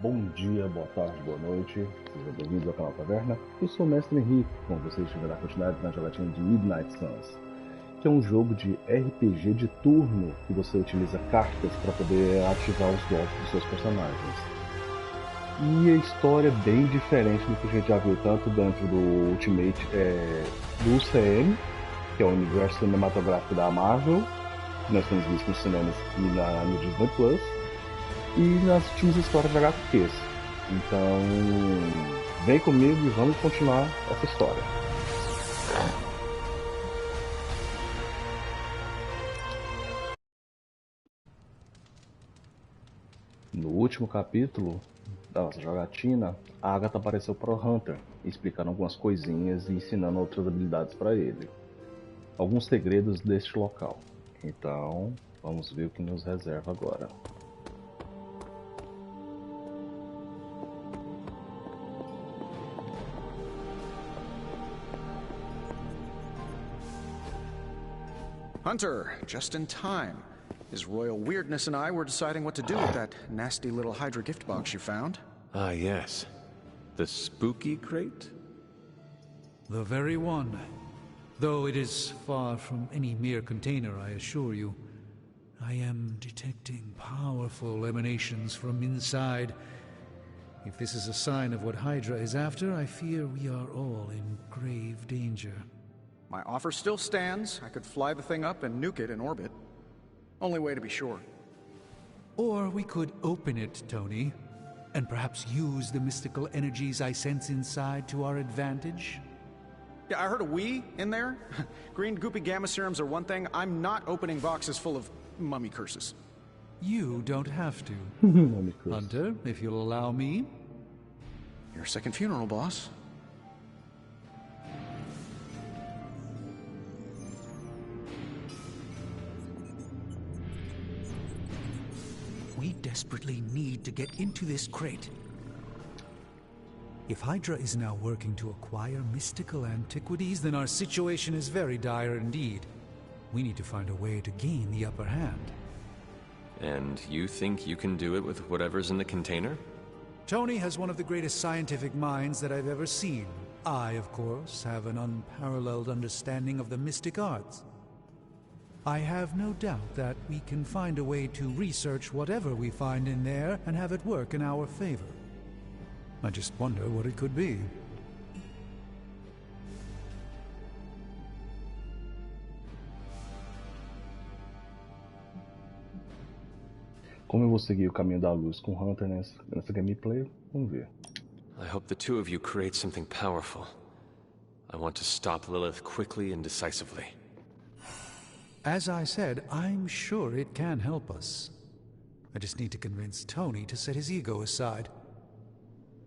Bom dia, boa tarde, boa noite, sejam bem-vindos ao canal Taverna. Eu sou o mestre Henrique, com vocês estiver dar continuidade na jogatina de Midnight Suns, que é um jogo de RPG de turno que você utiliza cartas para poder ativar os golpes dos seus personagens. E a história é bem diferente do que a gente já viu tanto dentro do Ultimate do UCM, que é o universo cinematográfico da Marvel, que nós temos visto nos cinemas e no Disney Plus, e nas últimas histórias de HQs. Então, vem comigo e vamos continuar essa história. No último capítulo da nossa jogatina, a Agatha apareceu para o Hunter, explicando algumas coisinhas e ensinando outras habilidades para ele. Alguns segredos deste local. Então, vamos ver o que nos reserva agora. Hunter, just in time. His royal weirdness and I were deciding what to do with that nasty little Hydra gift box you found. Ah, yes. The spooky crate? The very one. Though it is far from any mere container, I assure you. I am detecting powerful emanations from inside. If this is a sign of what Hydra is after, I fear we are all in grave danger. My offer still stands. I could fly the thing up and nuke it in orbit. Only way to be sure. Or we could open it, Tony, and perhaps use the mystical energies I sense inside to our advantage. Yeah, I heard a we in there. Green goopy gamma serums are one thing. I'm not opening boxes full of mummy curses. You don't have to. Hunter, if you'll allow me. Your second funeral, boss. We desperately need to get into this crate. If Hydra is now working to acquire mystical antiquities, then our situation is very dire indeed. We need to find a way to gain the upper hand. And you think you can do it with whatever's in the container? Tony has one of the greatest scientific minds that I've ever seen. I, of course, have an unparalleled understanding of the mystic arts. I have no doubt that we can find a way to research whatever we find in there and have it work in our favor. I just wonder what it could be. Como eu vou seguir o caminho da luz com o Hunter nessa gameplay, vamos ver. I hope the two of you create something powerful. I want to stop Lilith quickly and decisively. As I said, I'm sure it can help us. I just need to convince Tony to set his ego aside.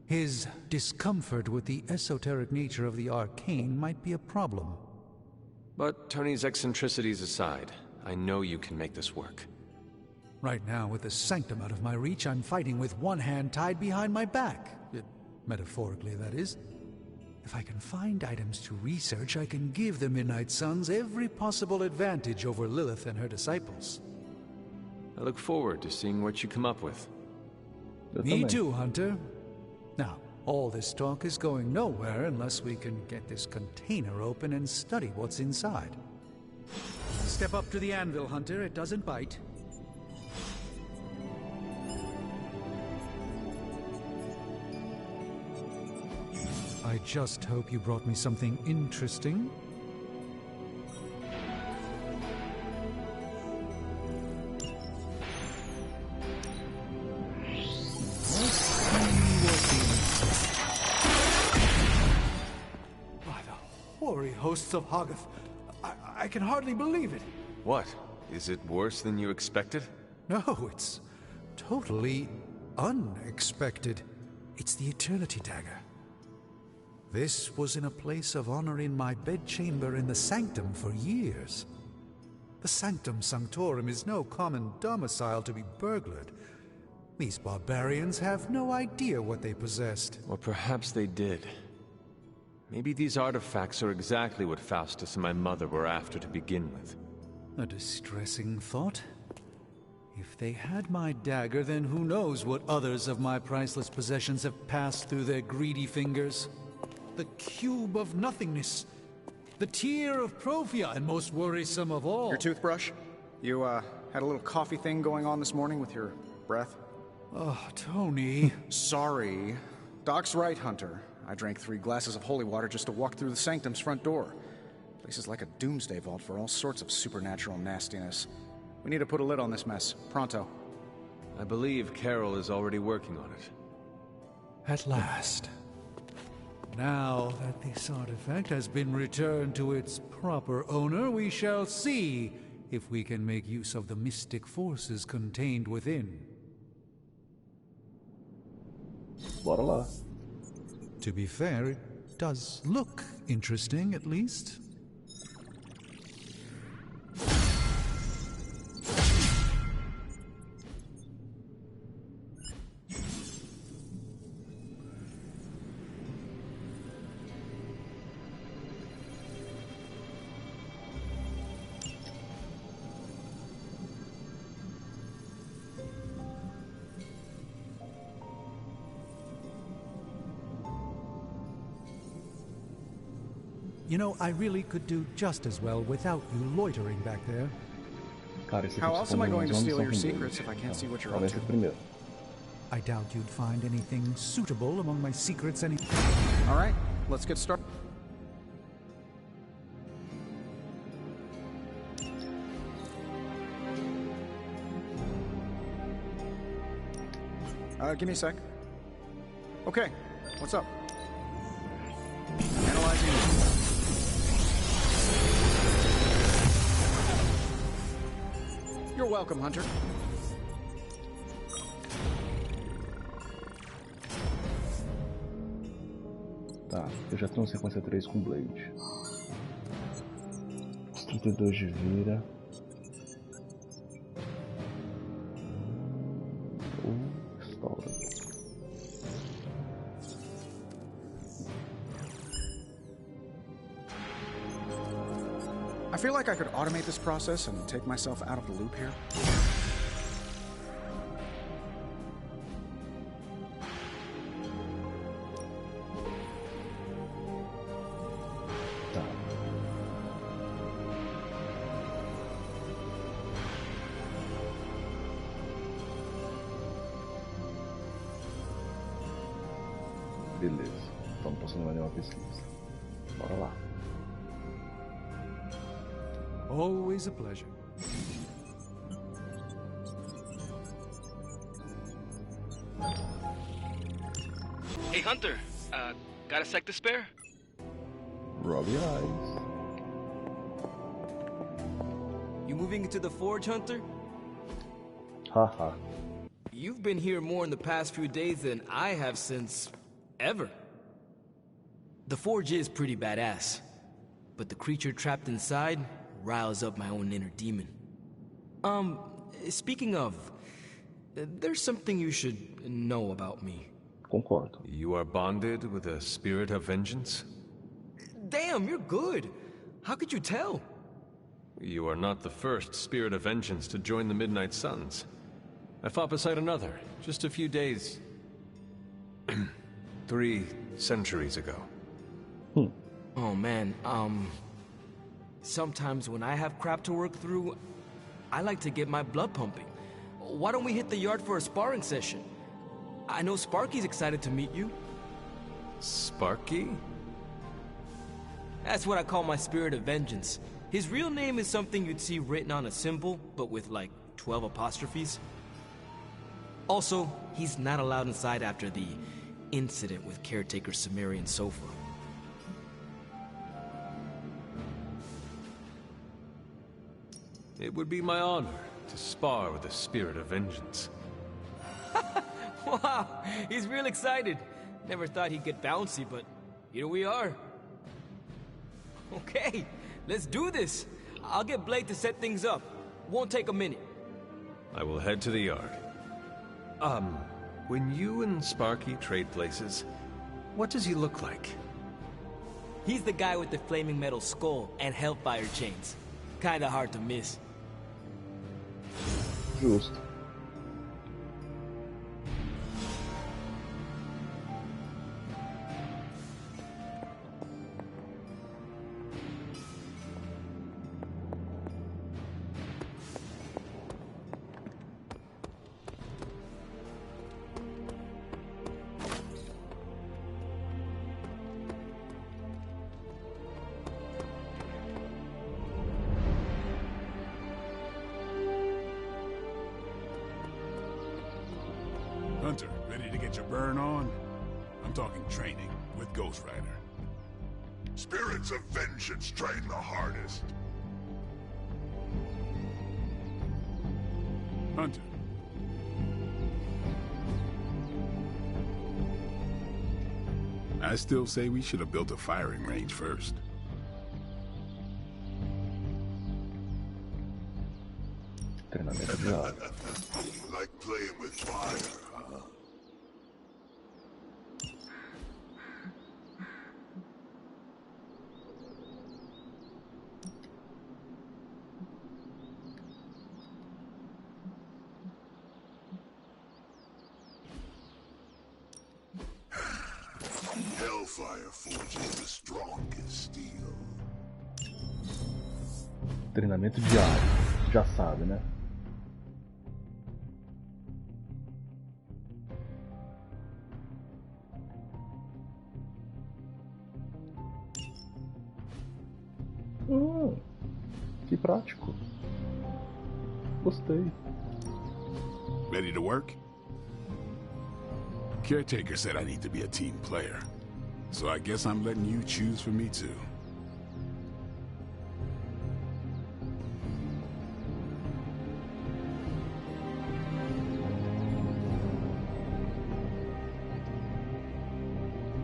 His discomfort with the esoteric nature of the arcane might be a problem. But Tony's eccentricities aside, I know you can make this work. Right now, with the sanctum out of my reach, I'm fighting with one hand tied behind my back. Metaphorically, that is. If I can find items to research, I can give the Midnight Suns every possible advantage over Lilith and her disciples. I look forward to seeing what you come up with. Me too, Hunter. Now, all this talk is going nowhere unless we can get this container open and study what's inside. Step up to the anvil, Hunter. It doesn't bite. I just hope you brought me something interesting. By the hoary hosts of Hoggoth, I can hardly believe it. What? Is it worse than you expected? No, it's totally unexpected. It's the Eternity Dagger. This was in a place of honor in my bedchamber in the Sanctum for years. The Sanctum Sanctorum is no common domicile to be burglared. These barbarians have no idea what they possessed. Or perhaps they did. Maybe these artifacts are exactly what Faustus and my mother were after to begin with. A distressing thought. If they had my dagger, then who knows what others of my priceless possessions have passed through their greedy fingers. The cube of nothingness. The tear of Prophia, and most worrisome of all. Your toothbrush? You, had a little coffee thing going on this morning with your breath? Oh, Tony. Sorry. Doc's right, Hunter. I drank 3 glasses of holy water just to walk through the sanctum's front door. Place is like a doomsday vault for all sorts of supernatural nastiness. We need to put a lid on this mess. Pronto. I believe Carol is already working on it. At last. Now that this artifact has been returned to its proper owner, we shall see if we can make use of the mystic forces contained within. Bora lá. To be fair, it does look interesting, at least. You know, I really could do just as well without you loitering back there. Cara, esse aqui How else am I going to steal your são secrets if I can't see what you're up Talvez to? esse primeiro. I doubt you'd find anything suitable among my secrets any... All right, let's get started. Give me a sec. Okay, what's up? Analyzing. You're welcome, Hunter. Tá, eu já tenho sequência 3 com Blade. Os 32 de vira. Estoura. I feel like I could automate this process and take myself out of the loop here. Tá. Beleza. Então não posso mais nenhuma pesquisa. Bora lá. Always a pleasure. Hey, Hunter. Got a sec to spare? Robbie Eyes. You moving into the forge, Hunter? Haha. You've been here more in the past few days than I have since... ever. The forge is pretty badass, but the creature trapped inside riles up my own inner demon. Speaking of, there's something you should know about me. Concordo. You are bonded with a spirit of vengeance? Damn, you're good. How could you tell? You are not the first spirit of vengeance to join the Midnight Suns. I fought beside another, just a few days... 3 centuries ago. Oh man, sometimes when I have crap to work through, I like to get my blood pumping. Why don't we hit the yard for a sparring session? I know Sparky's excited to meet you. Sparky? That's what I call my spirit of vengeance. His real name is something you'd see written on a symbol, but with like 12 apostrophes. Also, he's not allowed inside after the incident with caretaker Sumerian Sofa. It would be my honor to spar with a spirit of vengeance. Wow, he's real excited. Never thought he'd get bouncy, but here we are. Okay, let's do this. I'll get Blade to set things up. Won't take a minute. I will head to the yard. When you and Sparky trade places, what does he look like? He's the guy with the flaming metal skull and hellfire chains. Kinda hard to miss. Justo. Hunter, ready to get your burn on? I'm talking training with Ghost Rider. Spirits of vengeance train the hardest. Hunter. I still say we should have built a firing range first. Treinamento diário. Like playing with fire, huh? Hellfire forges the strongest steel. Treinamento diário. Já sabe, né? Que prático. Gostei. Ready to work? Caretaker said I need to be a team player. So I guess I'm letting you choose for me too.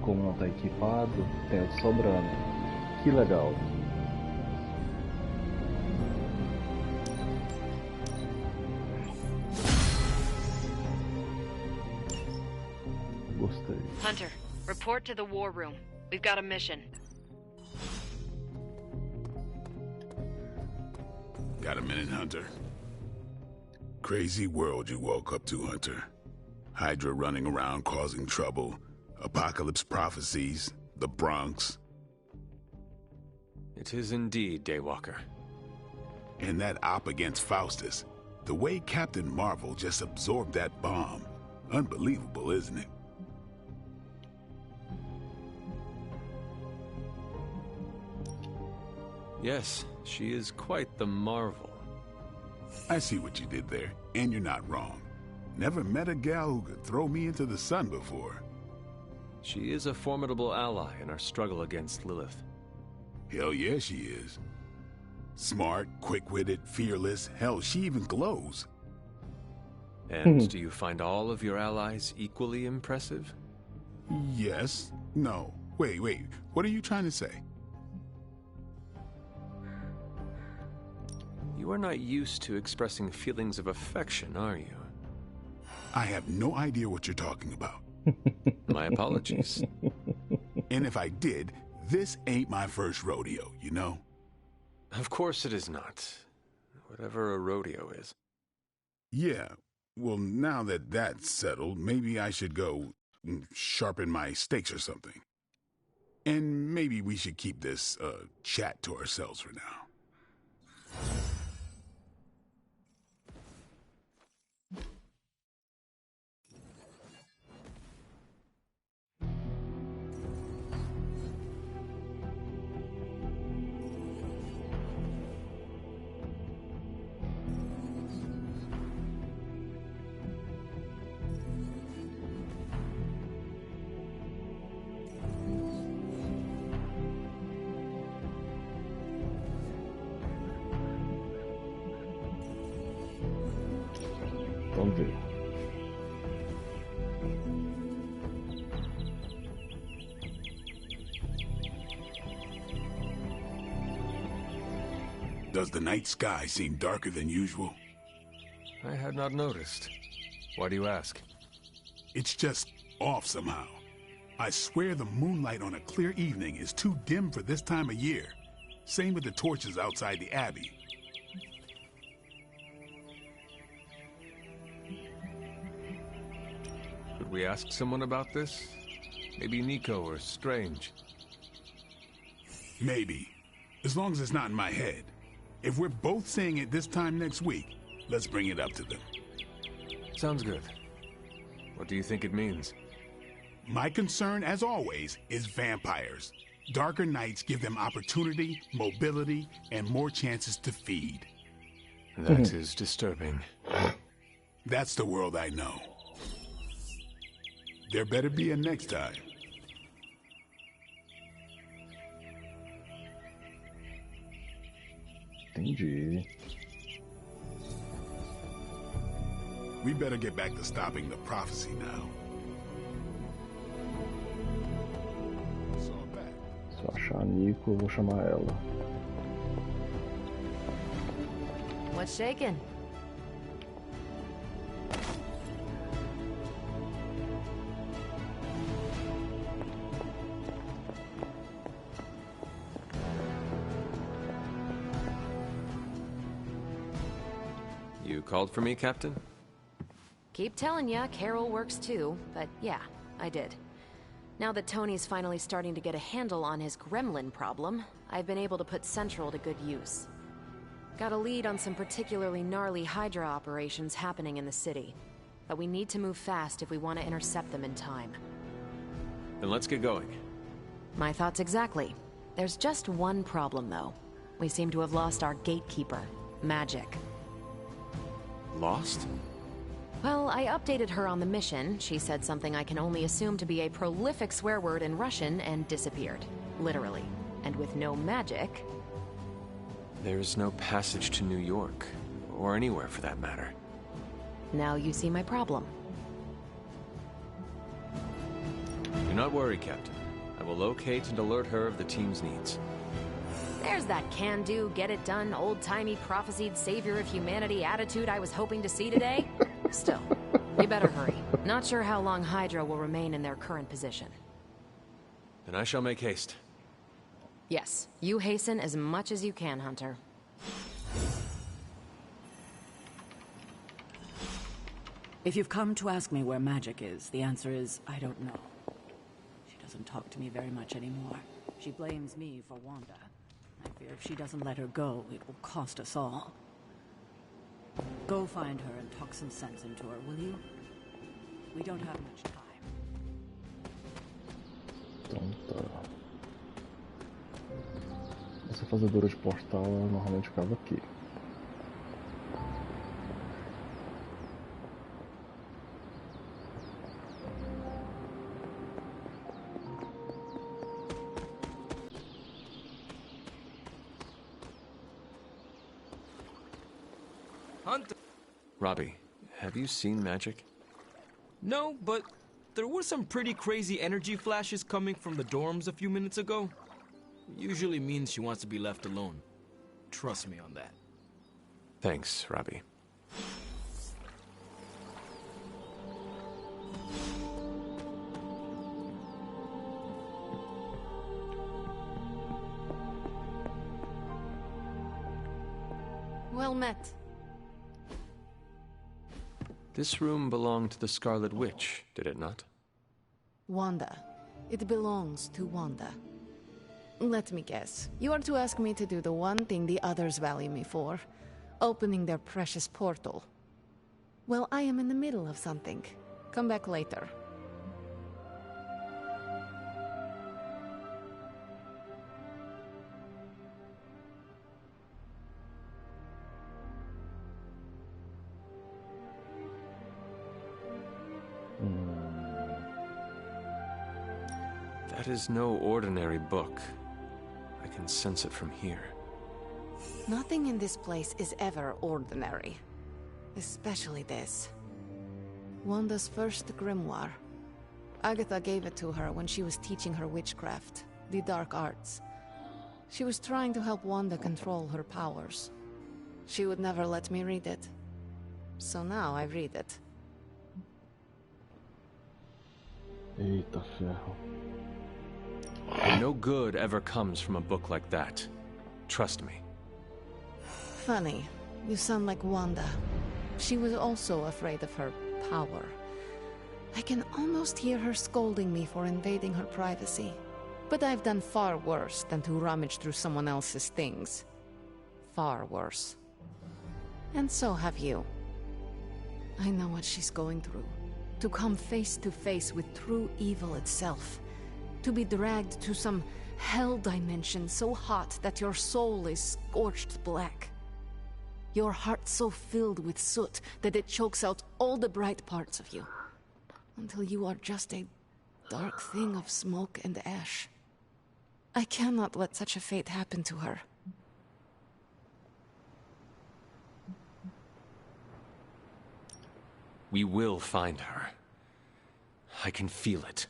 Como não tá equipado, tem outro sobrando. Que legal. Gostei. Hunter, report to the war room. We've got a mission. Got a minute, Hunter? Crazy world you woke up to, Hunter. Hydra running around causing trouble. Apocalypse prophecies. The Bronx. It is indeed, Daywalker. And that op against Faustus. The way Captain Marvel just absorbed that bomb. Unbelievable, isn't it? Yes, she is quite the marvel. I see what you did there, and you're not wrong. Never met a gal who could throw me into the sun before. She is a formidable ally in our struggle against Lilith. Hell yeah, she is. Smart, quick-witted, fearless. Hell, she even glows. And do you find all of your allies equally impressive? Yes. No. Wait. What are you trying to say? You are not used to expressing feelings of affection, are you? I have no idea what you're talking about. My apologies. And if I did, this ain't my first rodeo, you know? Of course it is not. Whatever a rodeo is. Yeah. Well, now that that's settled, maybe I should go sharpen my stakes or something. And maybe we should keep this chat to ourselves for now. Vamos ver. Does the night sky seem darker than usual? I had not noticed. Why do you ask? It's just off somehow. I swear the moonlight on a clear evening is too dim for this time of year. Same with the torches outside the Abbey. Could we ask someone about this? Maybe Nico or Strange? Maybe. As long as it's not in my head. If we're both saying it this time next week, let's bring it up to them. Sounds good. What do you think it means? My concern, as always, is vampires. Darker nights give them opportunity, mobility, and more chances to feed. That is disturbing. That's the world I know. There better be a next time. Entendi. We better get back to stopping the prophecy now. Se eu achar a Nico, eu vou chamar ela. What's shaking? You called for me, Captain? Keep telling ya, Carol works too, but yeah, I did. Now that Tony's finally starting to get a handle on his gremlin problem, I've been able to put Central to good use. Got a lead on some particularly gnarly Hydra operations happening in the city. But we need to move fast if we want to intercept them in time. Then let's get going. My thoughts exactly. There's just one problem, though. We seem to have lost our gatekeeper, Magic. Lost? Well, I updated her on the mission. She said something I can only assume to be a prolific swear word in Russian and disappeared. Literally. And with no magic... There's no passage to New York, or anywhere for that matter. Now you see my problem. Do not worry, Captain. I will locate and alert her of the team's needs. There's that can-do, get-it-done, old-timey prophesied savior of humanity attitude I was hoping to see today. Still, you better hurry. Not sure how long Hydra will remain in their current position. Then I shall make haste. Yes, you hasten as much as you can, Hunter. If you've come to ask me where Magic is, the answer is, I don't know. She doesn't talk to me very much anymore. She blames me for Wanda. I fear if she doesn't let her go, it will cost us all. Go find her and talk some sense into her, will you? We don't have much time. Então tá. Essa fazedora de portal ela normalmente ficava aqui. Hunter. Robbie, have you seen Magic? No, but there were some pretty crazy energy flashes coming from the dorms a few minutes ago. Usually means she wants to be left alone. Trust me on that. Thanks, Robbie. Well met. This room belonged to the Scarlet Witch, did it not? Wanda. It belongs to Wanda. Let me guess. You are to ask me to do the one thing the others value me for. Opening their precious portal. Well, I am in the middle of something. Come back later. That is no ordinary book. I can sense it from here. Nothing in this place is ever ordinary. Especially this. Wanda's first grimoire. Agatha gave it to her when she was teaching her witchcraft, the dark arts. She was trying to help Wanda control her powers. She would never let me read it. So now I read it. Eita ferro. No good ever comes from a book like that. Trust me. Funny. You sound like Wanda. She was also afraid of her power. I can almost hear her scolding me for invading her privacy. But I've done far worse than to rummage through someone else's things. Far worse. And so have you. I know what she's going through. To come face to face with true evil itself. To be dragged to some hell dimension so hot that your soul is scorched black. Your heart so filled with soot that it chokes out all the bright parts of you. Until you are just a dark thing of smoke and ash. I cannot let such a fate happen to her. We will find her. I can feel it.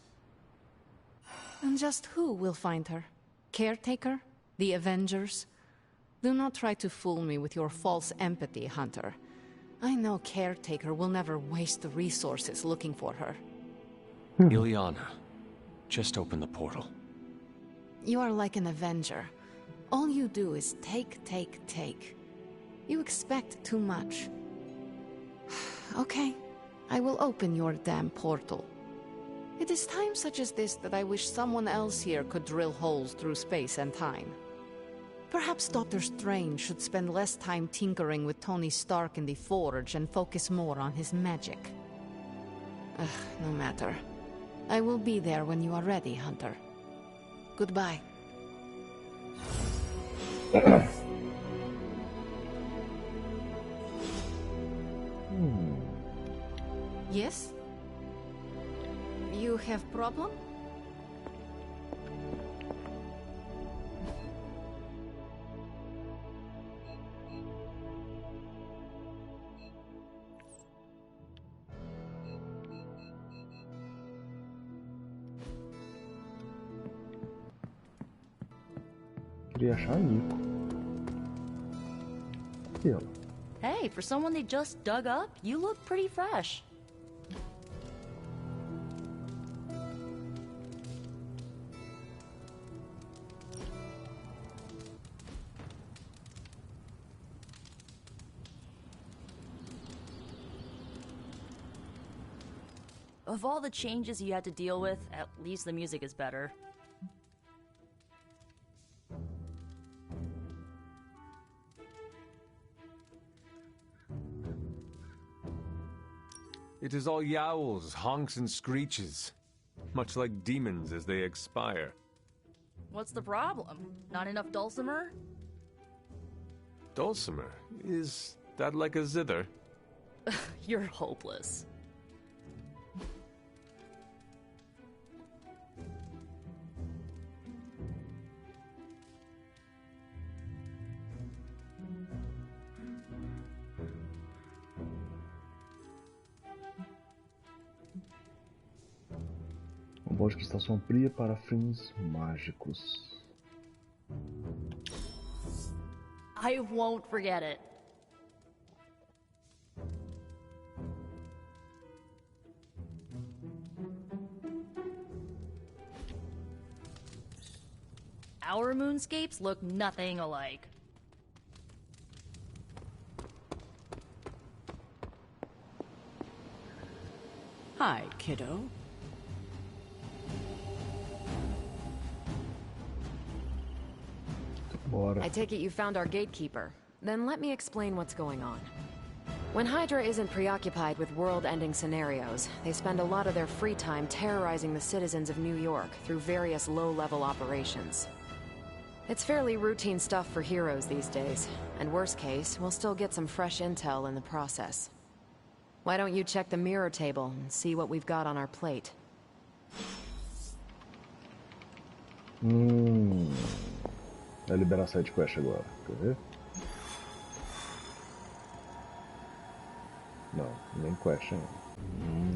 And just who will find her? Caretaker? The Avengers? Do not try to fool me with your false empathy, Hunter. I know Caretaker will never waste the resources looking for her. Ileana, just open the portal. You are like an Avenger. All you do is take, take, take. You expect too much. Okay, I will open your damn portal. It is times such as this that I wish someone else here could drill holes through space and time. Perhaps Doctor Strange should spend less time tinkering with Tony Stark in the Forge and focus more on his magic. No matter. I will be there when you are ready, Hunter. Goodbye. Yes? You have problem? Queria achar Nico. Pela. Hey, for someone they just dug up, you look pretty fresh. Of all the changes you had to deal with, at least the music is better. It is all yowls, honks, and screeches. Much like demons as they expire. What's the problem? Not enough dulcimer? Dulcimer? Is that like a zither? You're hopeless. Bola de cristal sombria para fins mágicos. I won't forget it. Our moonscapes look nothing alike. Hi, kiddo. I take it you found our gatekeeper. Then let me explain what's going on. When Hydra isn't preoccupied with world-ending scenarios, they spend a lot of their free time terrorizing the citizens of New York through various low-level operations. It's fairly routine stuff for heroes these days, and worst case, we'll still get some fresh intel in the process. Why don't you check the mirror table and see what we've got on our plate? Vai liberar a side quest agora, quer ver? Não, nem quest ainda.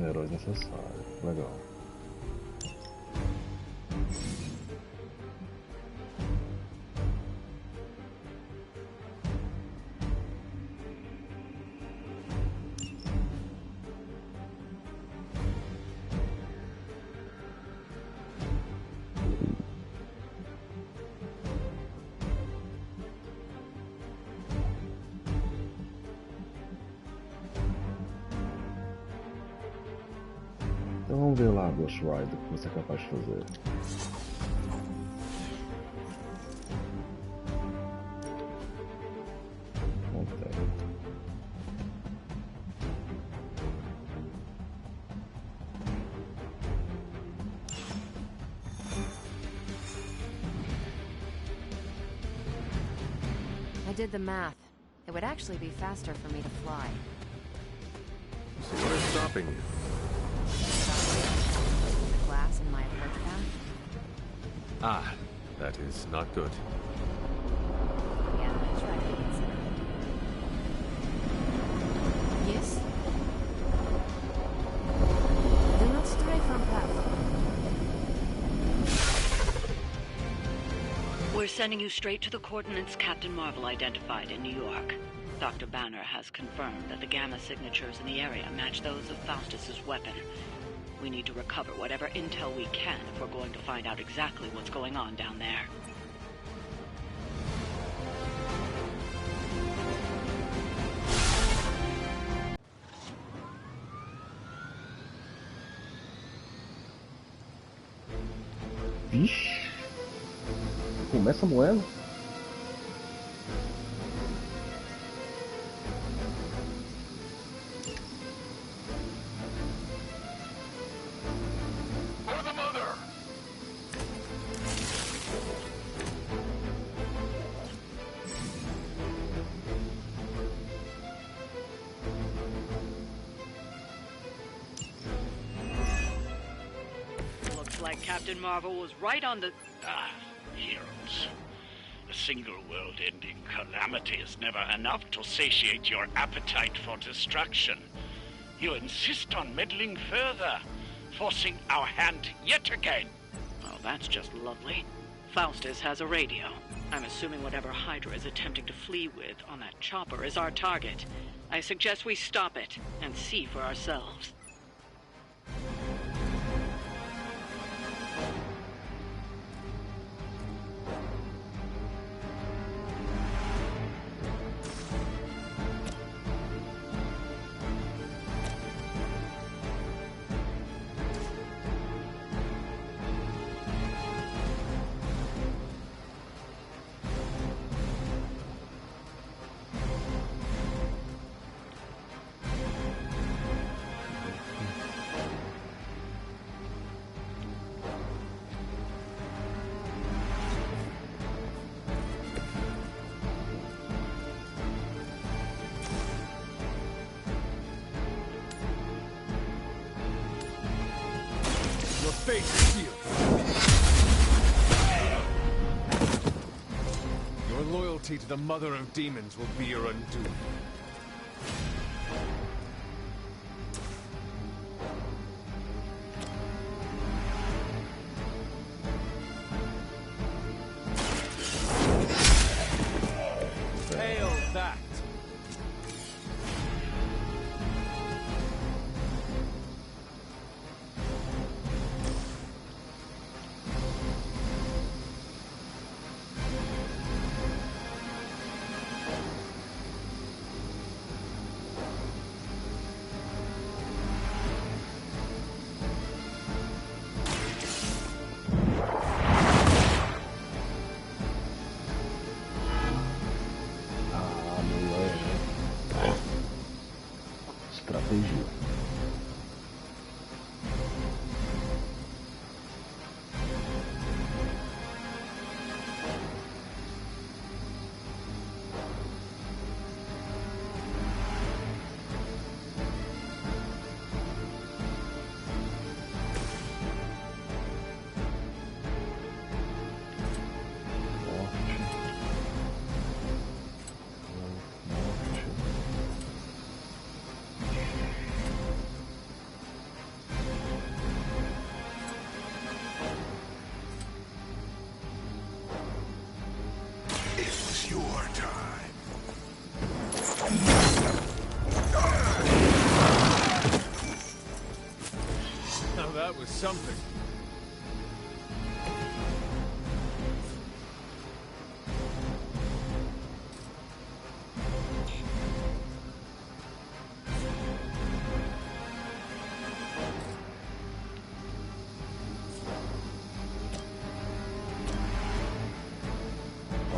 Heróis necessários, legal. Então vamos ver lá, Ghost Rider, o que você é capaz de fazer. I did the math. It would actually be faster for me to fly. So what is stopping you? The glass in my approach path? Ah, that is not good. Yeah, I tried to consider it. Yes? Do not stray from path. We're sending you straight to the coordinates Captain Marvel identified in New York. Dr. Banner has confirmed that the gamma signatures in the area match those of Faustus's weapon. We need to recover whatever intel we can if we're going to find out exactly what's going on down there. Vixe! Começa moendo? Looks like Captain Marvel was right on the... Heroes. A single world-ending calamity is never enough to satiate your appetite for destruction. You insist on meddling further, forcing our hand yet again. Oh, that's just lovely. Faustus has a radio. I'm assuming whatever Hydra is attempting to flee with on that chopper is our target. I suggest we stop it and see for ourselves. Fate is sealed. Your loyalty to the Mother of Demons will be your undoing. Hail that! Estratégia. That was something.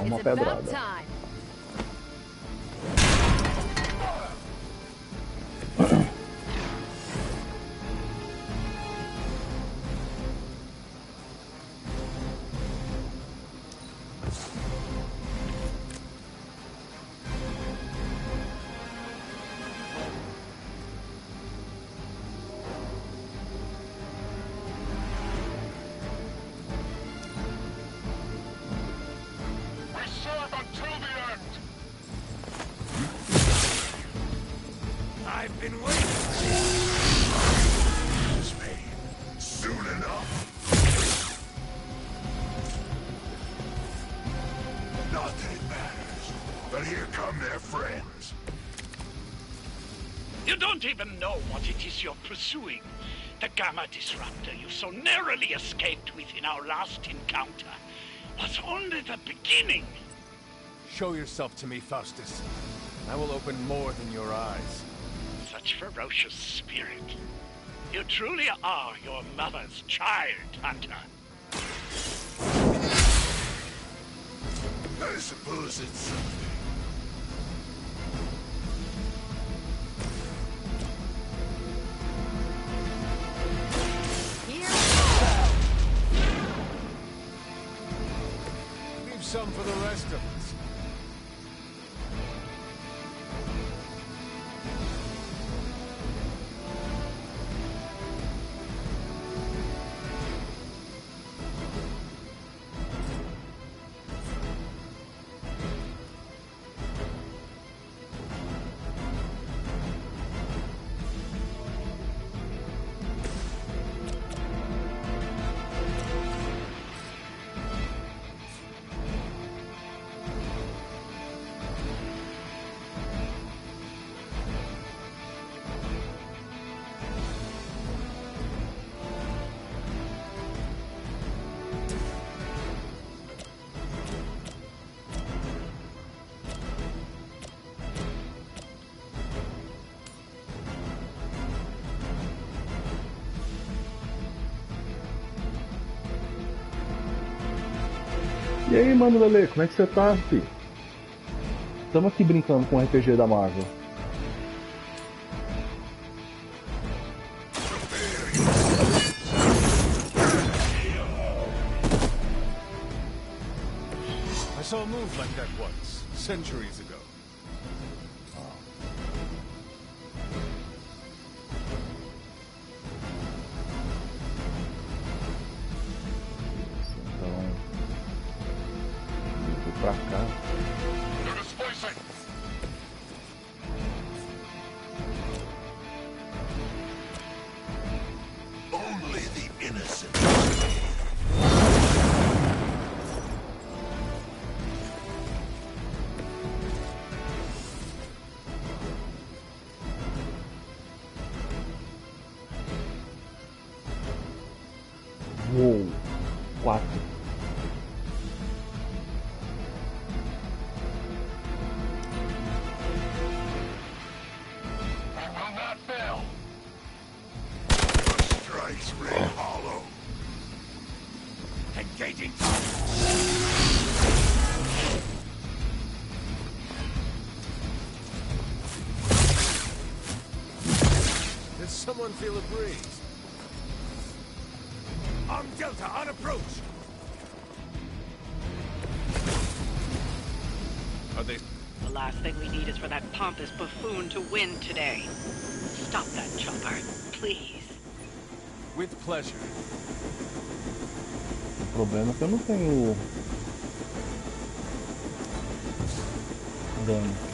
uma pedrada. Even know what it is you're pursuing. The Gamma Disruptor you so narrowly escaped with in our last encounter was only the beginning. Show yourself to me, Faustus. I will open more than your eyes. Such ferocious spirit. You truly are your mother's child, Hunter. I suppose it's something. Some for the rest of us. E aí, mano Lele, como é que você tá, filho? Tamo aqui brincando com o RPG da Marvel. I saw a move like that once, centuries ago. Pra cá. Only the innocent. Uou, 4. Does someone feel a breeze? On Delta, on approach! Are they... The last thing we need is for that pompous buffoon to win today. Stop that chopper, please. With pleasure. O problema é que eu não tenho dano.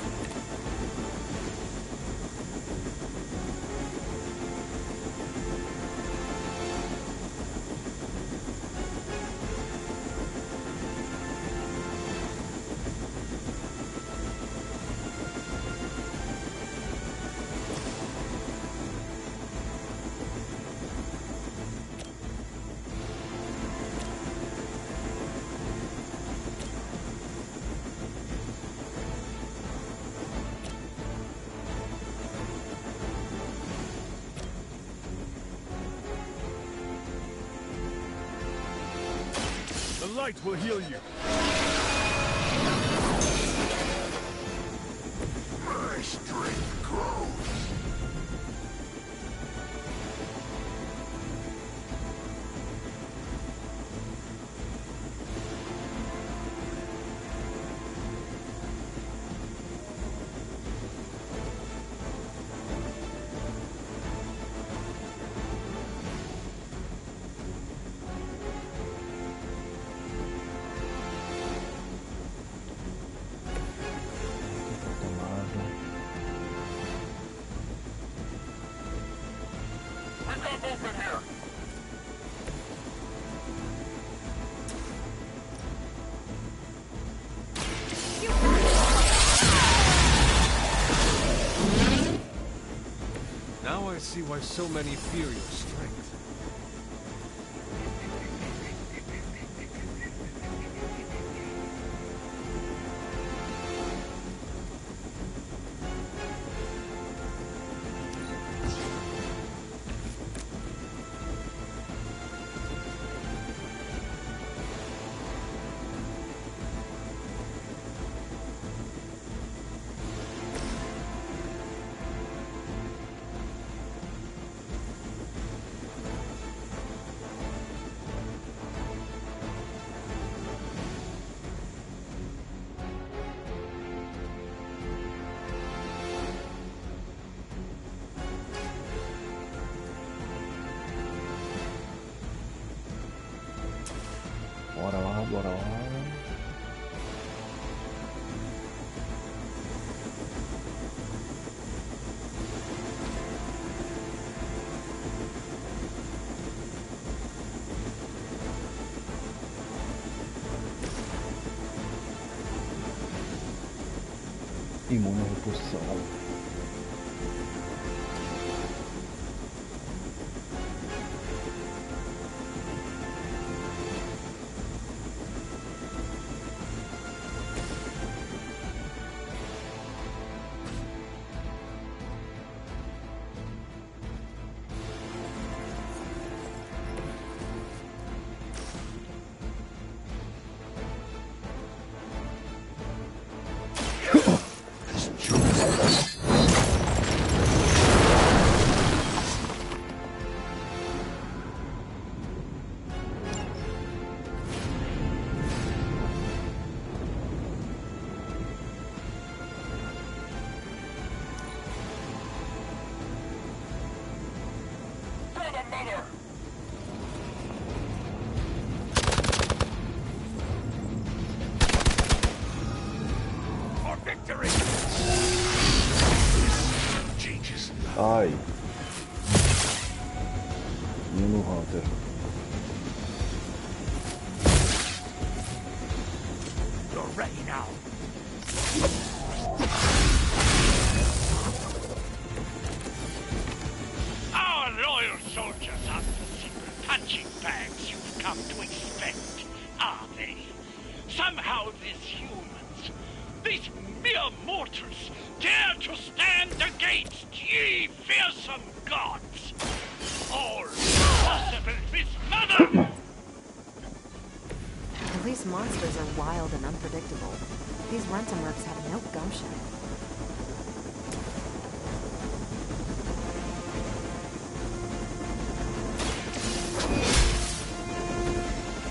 The light will heal you. strength grows. Now I see why so many fear your strength. Bora lá, bora lá. Imune à repulsão. Ai. Menino Hunter. You're ready now. Our loyal soldiers aren't the simple punching bags you've come to expect, are they? Somehow these humans, these mere mortals, dare to stand against ye fearsome gods! All possible with mother! At least monsters are wild and unpredictable. These Rent-A-Mercs have no gumption.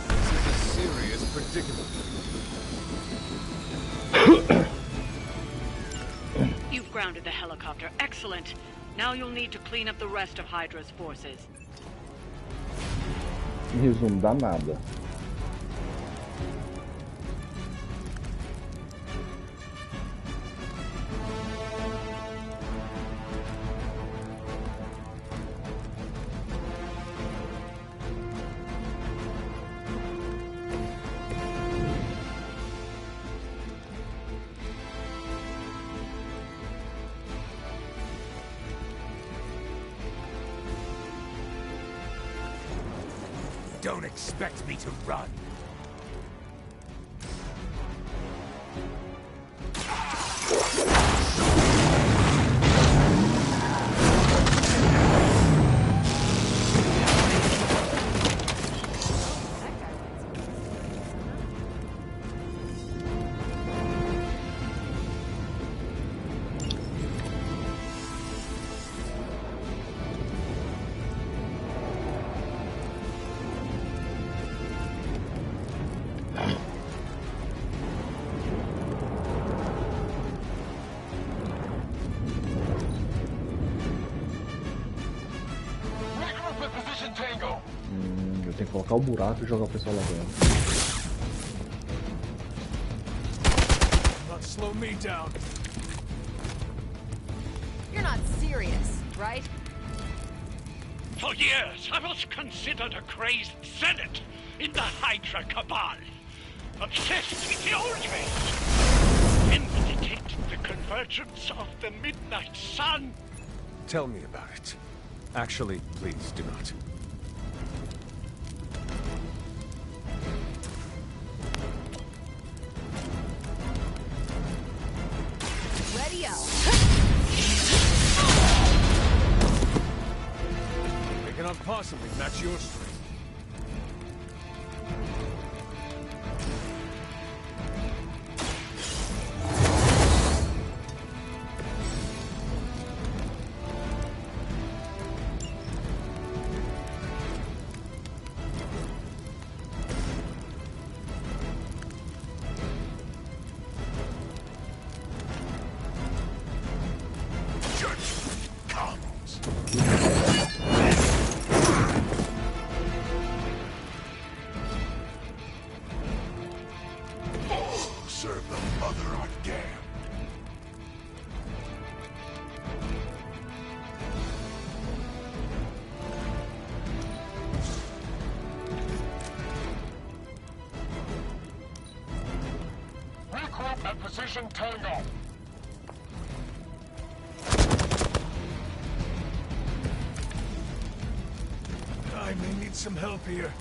This is a serious predicament. You've grounded the helicopter. Excellent. Now you'll need to clean up the rest of Hydra's forces. Em resumo, dá nada. Don't expect me to run. tem que colocar o buraco e jogar o pessoal lá dentro. Not slow me down. You're not serious, right? For years, I was considered a crazed zealot in the Hydra cabal. Obsessed with the old ways. Then we detected the convergence of the Midnight Sun. Tell me about it. Actually, please do not. Ready up. They cannot possibly match your strength. Serve the mother our damned. Regroup at position Tango. I may need some help here.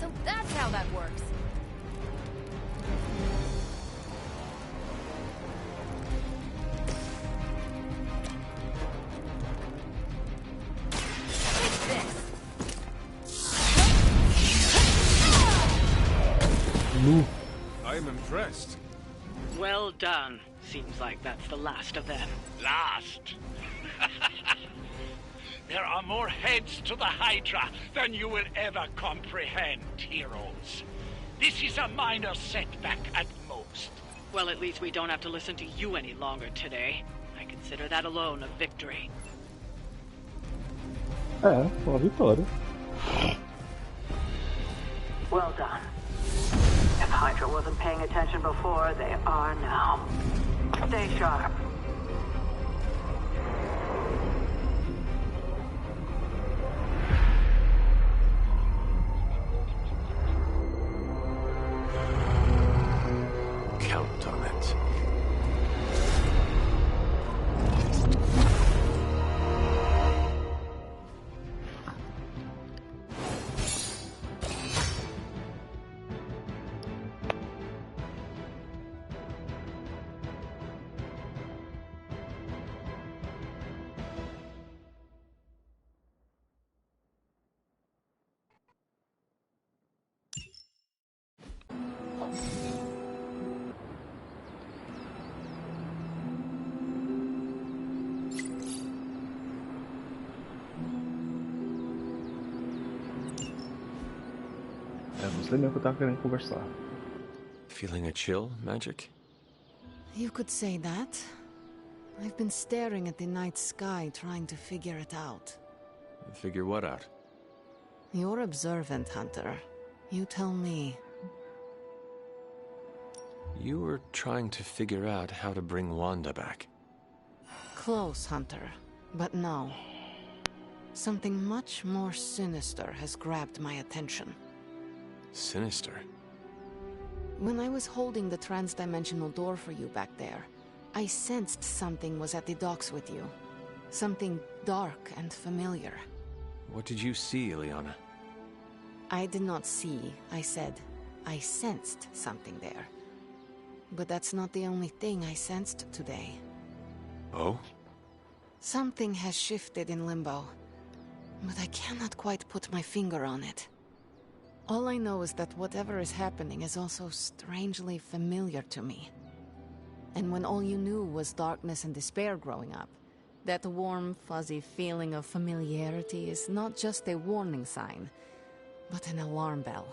So that's how that works. I am impressed. Well done. Seems like that's the last of them. Last? There are more heads to the Hydra than you will ever comprehend, heroes. This is a minor setback at most. Well, at least we don't have to listen to you any longer today. I consider that alone a victory. Uma vitória. Well done. If Hydra wasn't paying attention before, they are now. Stay sharp. Count on it. Você mesmo que eu tava querendo conversar. Feeling a chill, Magic? You could say that. I've been staring at the night sky trying to figure it out. Figure what out? You're observant, Hunter. You tell me. You were trying to figure out how to bring Wanda back. Close, Hunter. But no. Something much more sinister has grabbed my attention. Sinister? When I was holding the trans-dimensional door for you back there, I sensed something was at the docks with you. Something dark and familiar. What did you see, Ileana? I did not see, I said. I sensed something there. But that's not the only thing I sensed today. Oh? Something has shifted in Limbo. But I cannot quite put my finger on it. All I know is that whatever is happening is also strangely familiar to me. And when all you knew was darkness and despair growing up, that warm, fuzzy feeling of familiarity is not just a warning sign, but an alarm bell.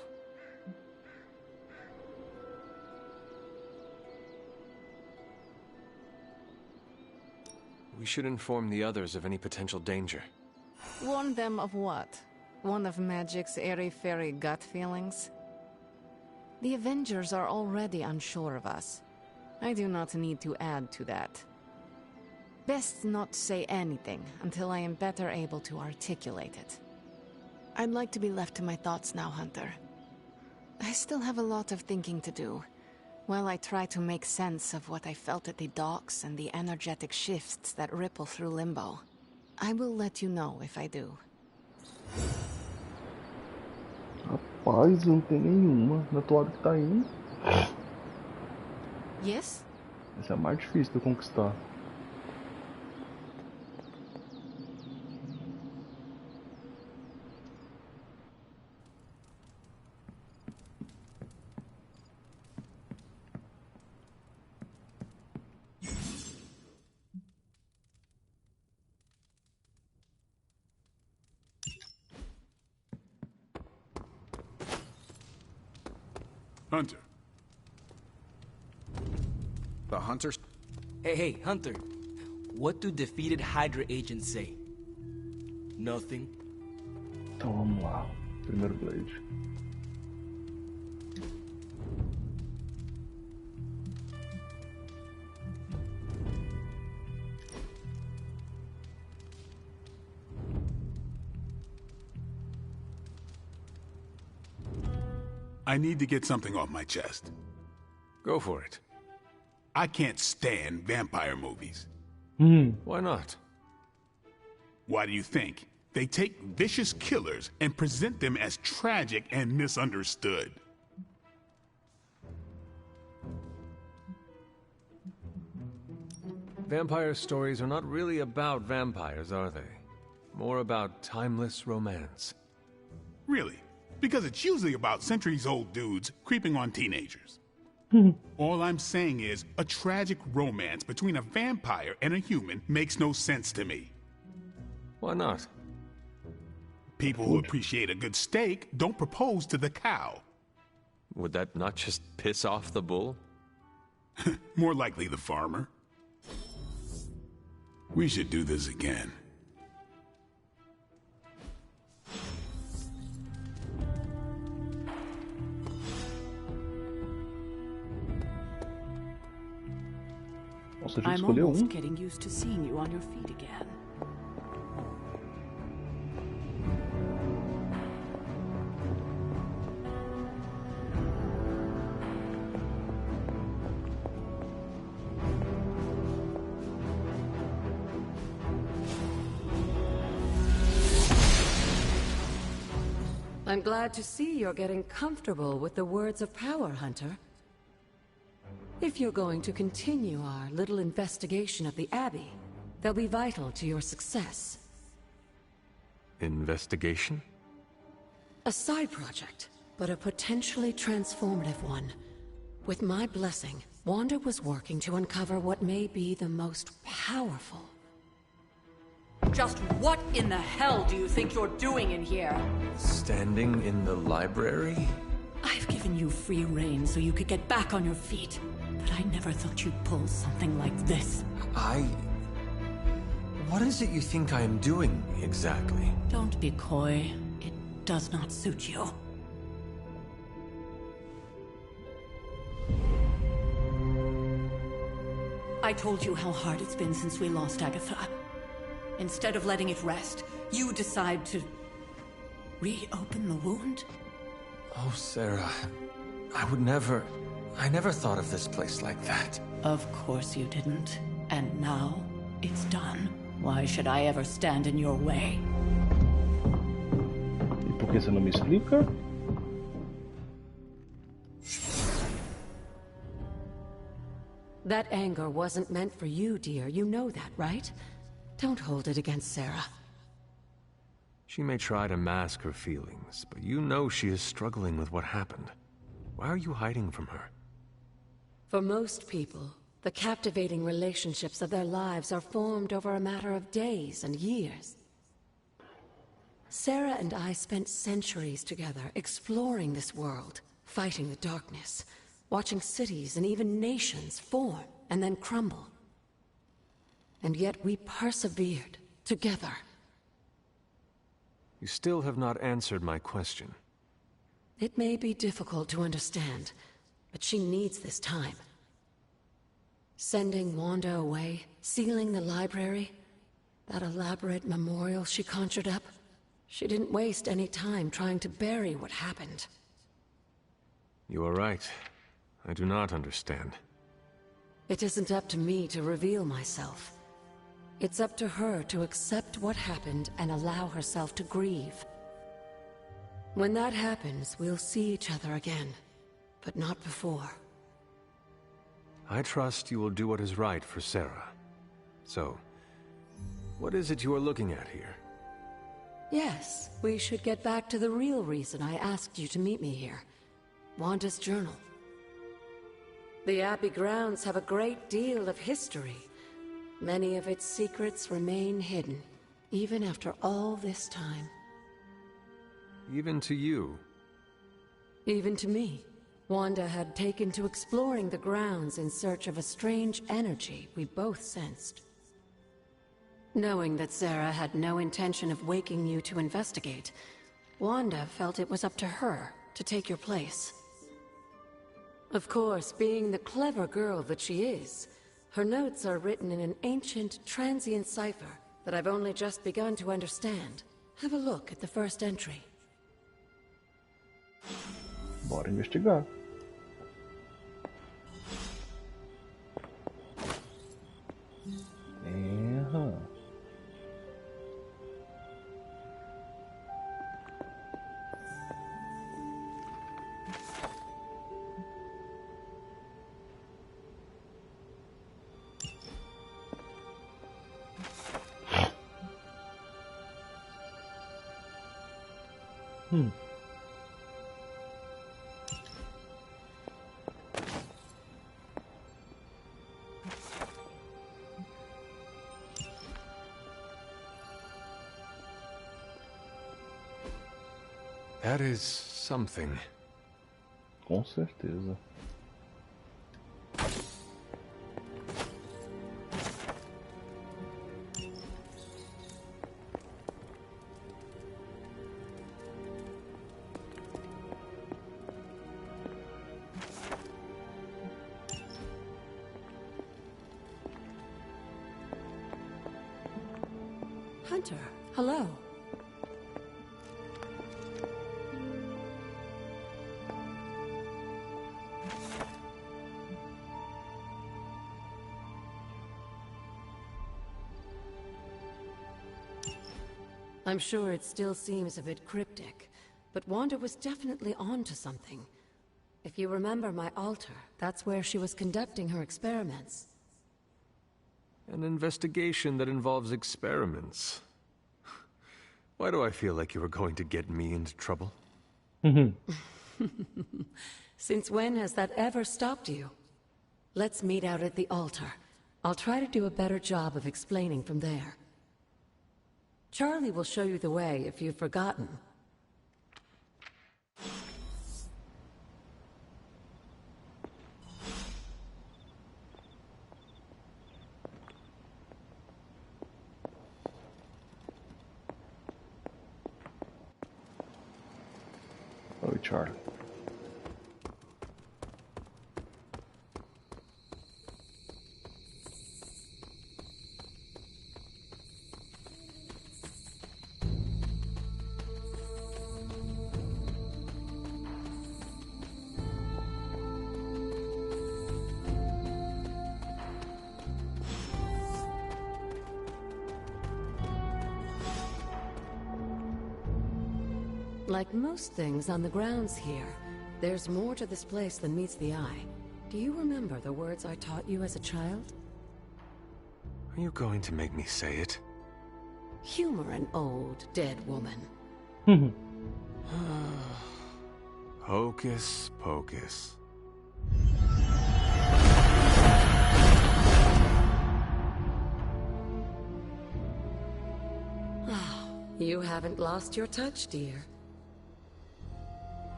We should inform the others of any potential danger. Warn them of what? One of magic's airy-fairy gut feelings? The Avengers are already unsure of us. I do not need to add to that. Best not say anything until I am better able to articulate it. I'd like to be left to my thoughts now, Hunter. I still have a lot of thinking to do, while I try to make sense of what I felt at the docks and the energetic shifts that ripple through limbo. I will let you know if I do. Rapaz, não tem nenhuma na toada que tá indo. Yes? Essa é a mais difícil de conquistar. Hunter. The Hunters? Hey, Hunter. What do defeated Hydra agents say? Nothing. Então vamos lá. Primeiro Blade. I need to get something off my chest. Go for it. I can't stand vampire movies. Why not? Why do you think? They take vicious killers and present them as tragic and misunderstood. Vampire stories are not really about vampires, are they? More about timeless romance. Really? Because it's usually about centuries-old dudes creeping on teenagers. All I'm saying is, a tragic romance between a vampire and a human makes no sense to me. Why not? People who appreciate a good steak don't propose to the cow. Would that not just piss off the bull? More likely the farmer. We should do this again. Nossa, a gente I'm escolheu almost getting used to seeing you on your feet again. I'm glad to see you're getting comfortable with the words of power, Hunter. If you're going to continue our little investigation of the Abbey, they'll be vital to your success. Investigation? A side project, but a potentially transformative one. With my blessing, Wanda was working to uncover what may be the most powerful. Just what in the hell do you think you're doing in here? Standing in the library? I've given you free rein so you could get back on your feet. But I never thought you'd pull something like this. What is it you think I am doing, exactly? Don't be coy. It does not suit you. I told you how hard it's been since we lost Agatha. Instead of letting it rest, you decide to reopen the wound? Oh, Sarah, I never thought of this place like that. Of course you didn't. And now, it's done. Why should I ever stand in your way? E por que você não me explica? That anger wasn't meant for you, dear. You know that, right? Don't hold it against Sarah. She may try to mask her feelings, but you know she is struggling with what happened. Why are you hiding from her? For most people, The captivating relationships of their lives are formed over a matter of days and years. Sarah and I spent centuries together exploring this world, fighting the darkness, watching cities and even nations form and then crumble. And yet we persevered together. You still have not answered my question. It may be difficult to understand, but she needs this time. Sending Wanda away, sealing the library, that elaborate memorial she conjured up, she didn't waste any time trying to bury what happened. You are right. I do not understand. It isn't up to me to reveal myself. It's up to her to accept what happened and allow herself to grieve. When that happens, we'll see each other again, but not before. I trust you will do what is right for Sarah. So, what is it you are looking at here? Yes, we should get back to the real reason I asked you to meet me here. Wanda's journal. The Abbey grounds have a great deal of history. Many of its secrets remain hidden, even after all this time. Even to you? Even to me. Wanda had taken to exploring the grounds in search of a strange energy we both sensed. Knowing that Sarah had no intention of waking you to investigate, Wanda felt it was up to her to take your place. Of course, being the clever girl that she is, her notes are written in an ancient, transient cipher that I've only just begun to understand. Have a look at the first entry. Bora investigar. That is something. Com certeza. Hunter, hello. I'm sure it still seems a bit cryptic, but Wanda was definitely onto something. If you remember my altar, that's where she was conducting her experiments. An investigation that involves experiments. Why do I feel like you were going to get me into trouble? Since when has that ever stopped you? Let's meet out at the altar. I'll try to do a better job of explaining from there. Charlie will show you the way if you've forgotten. Oi, Charlie. Like most things on the grounds here, there's more to this place than meets the eye. Do you remember the words I taught you as a child? Are you going to make me say it? Humor an old, dead woman. Hocus pocus. You haven't lost your touch, dear.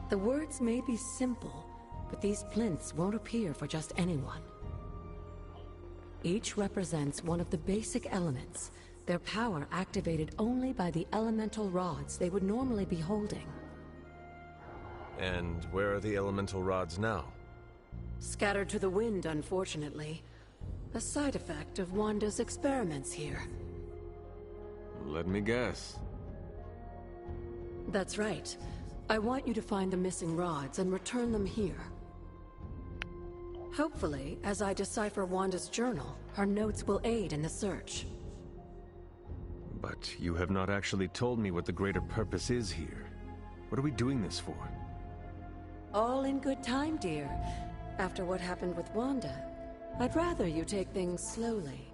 The words may be simple, but these plinths won't appear for just anyone. Each represents one of the basic elements, their power activated only by the elemental rods they would normally be holding. And where are the elemental rods now? Scattered to the wind, unfortunately. A side effect of Wanda's experiments here. Let me guess. That's right. I want you to find the missing rods and return them here. Hopefully, as I decipher Wanda's journal, her notes will aid in the search. But you have not actually told me what the greater purpose is here. What are we doing this for? All in good time, dear. After what happened with Wanda, I'd rather you take things slowly.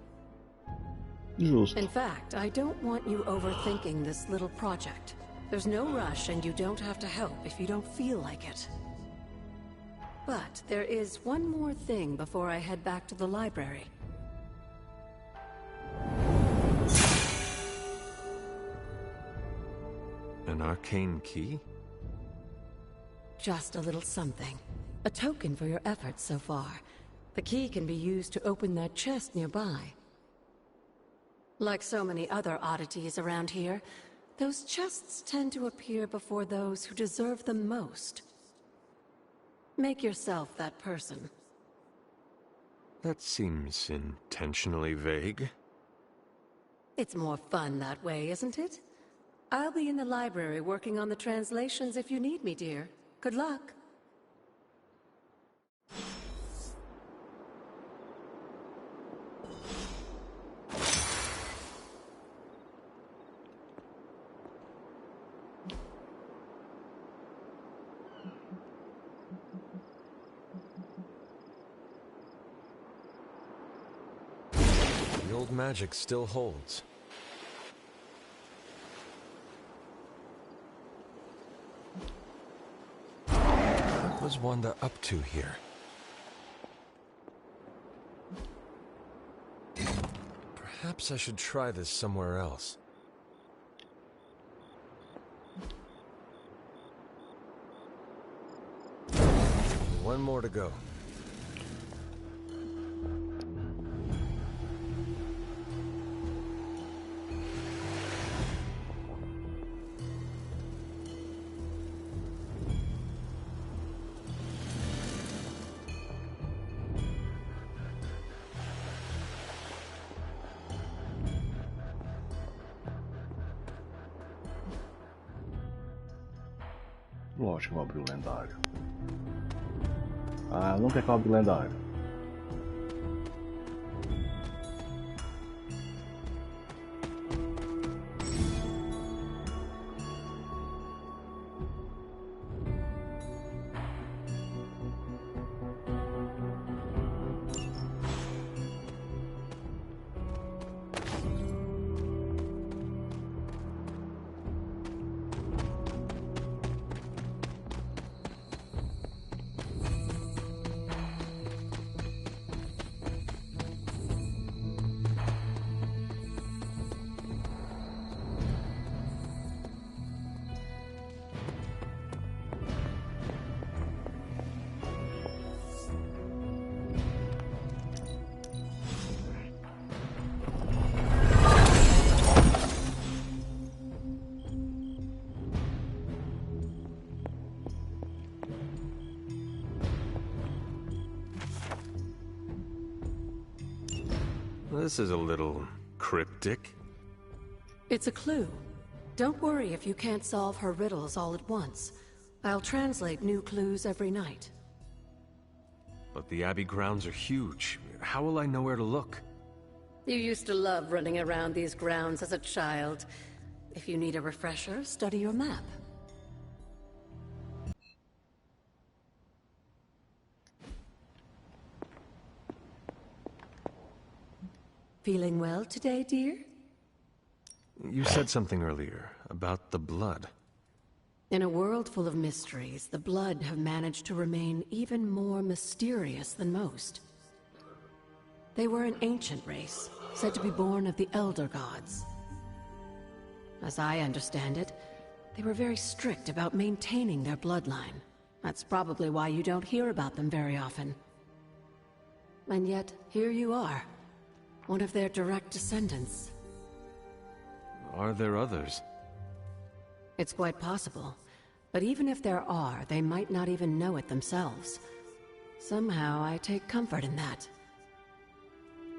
Justo. In fact, I don't want you overthinking this little project. There's no rush and you don't have to help if you don't feel like it. But there is one more thing before I head back to the library. An arcane key? Just a little something. A token for your efforts so far. The key can be used to open that chest nearby. Like so many other oddities around here, those chests tend to appear before those who deserve them most. Make yourself that person. That seems intentionally vague. It's more fun that way, isn't it? I'll be in the library working on the translations if you need me, dear. Good luck. The old magic still holds. What was Wanda up to here? Perhaps I should try this somewhere else. One more to go. Lógico que eu abri o lendário. Ah, não quer que eu abra o lendário. This is a little cryptic. It's a clue. Don't worry if you can't solve her riddles all at once. I'll translate new clues every night. But the Abbey grounds are huge. How will I know where to look? You used to love running around these grounds as a child. If you need a refresher, study your map. Feeling well today, dear? You said something earlier about the blood. In a world full of mysteries, the blood have managed to remain even more mysterious than most. They were an ancient race, said to be born of the Elder Gods. As I understand it, they were very strict about maintaining their bloodline. That's probably why you don't hear about them very often. And yet, here you are, one of their direct descendants. Are there others? It's quite possible. But even if there are, they might not even know it themselves. Somehow, I take comfort in that.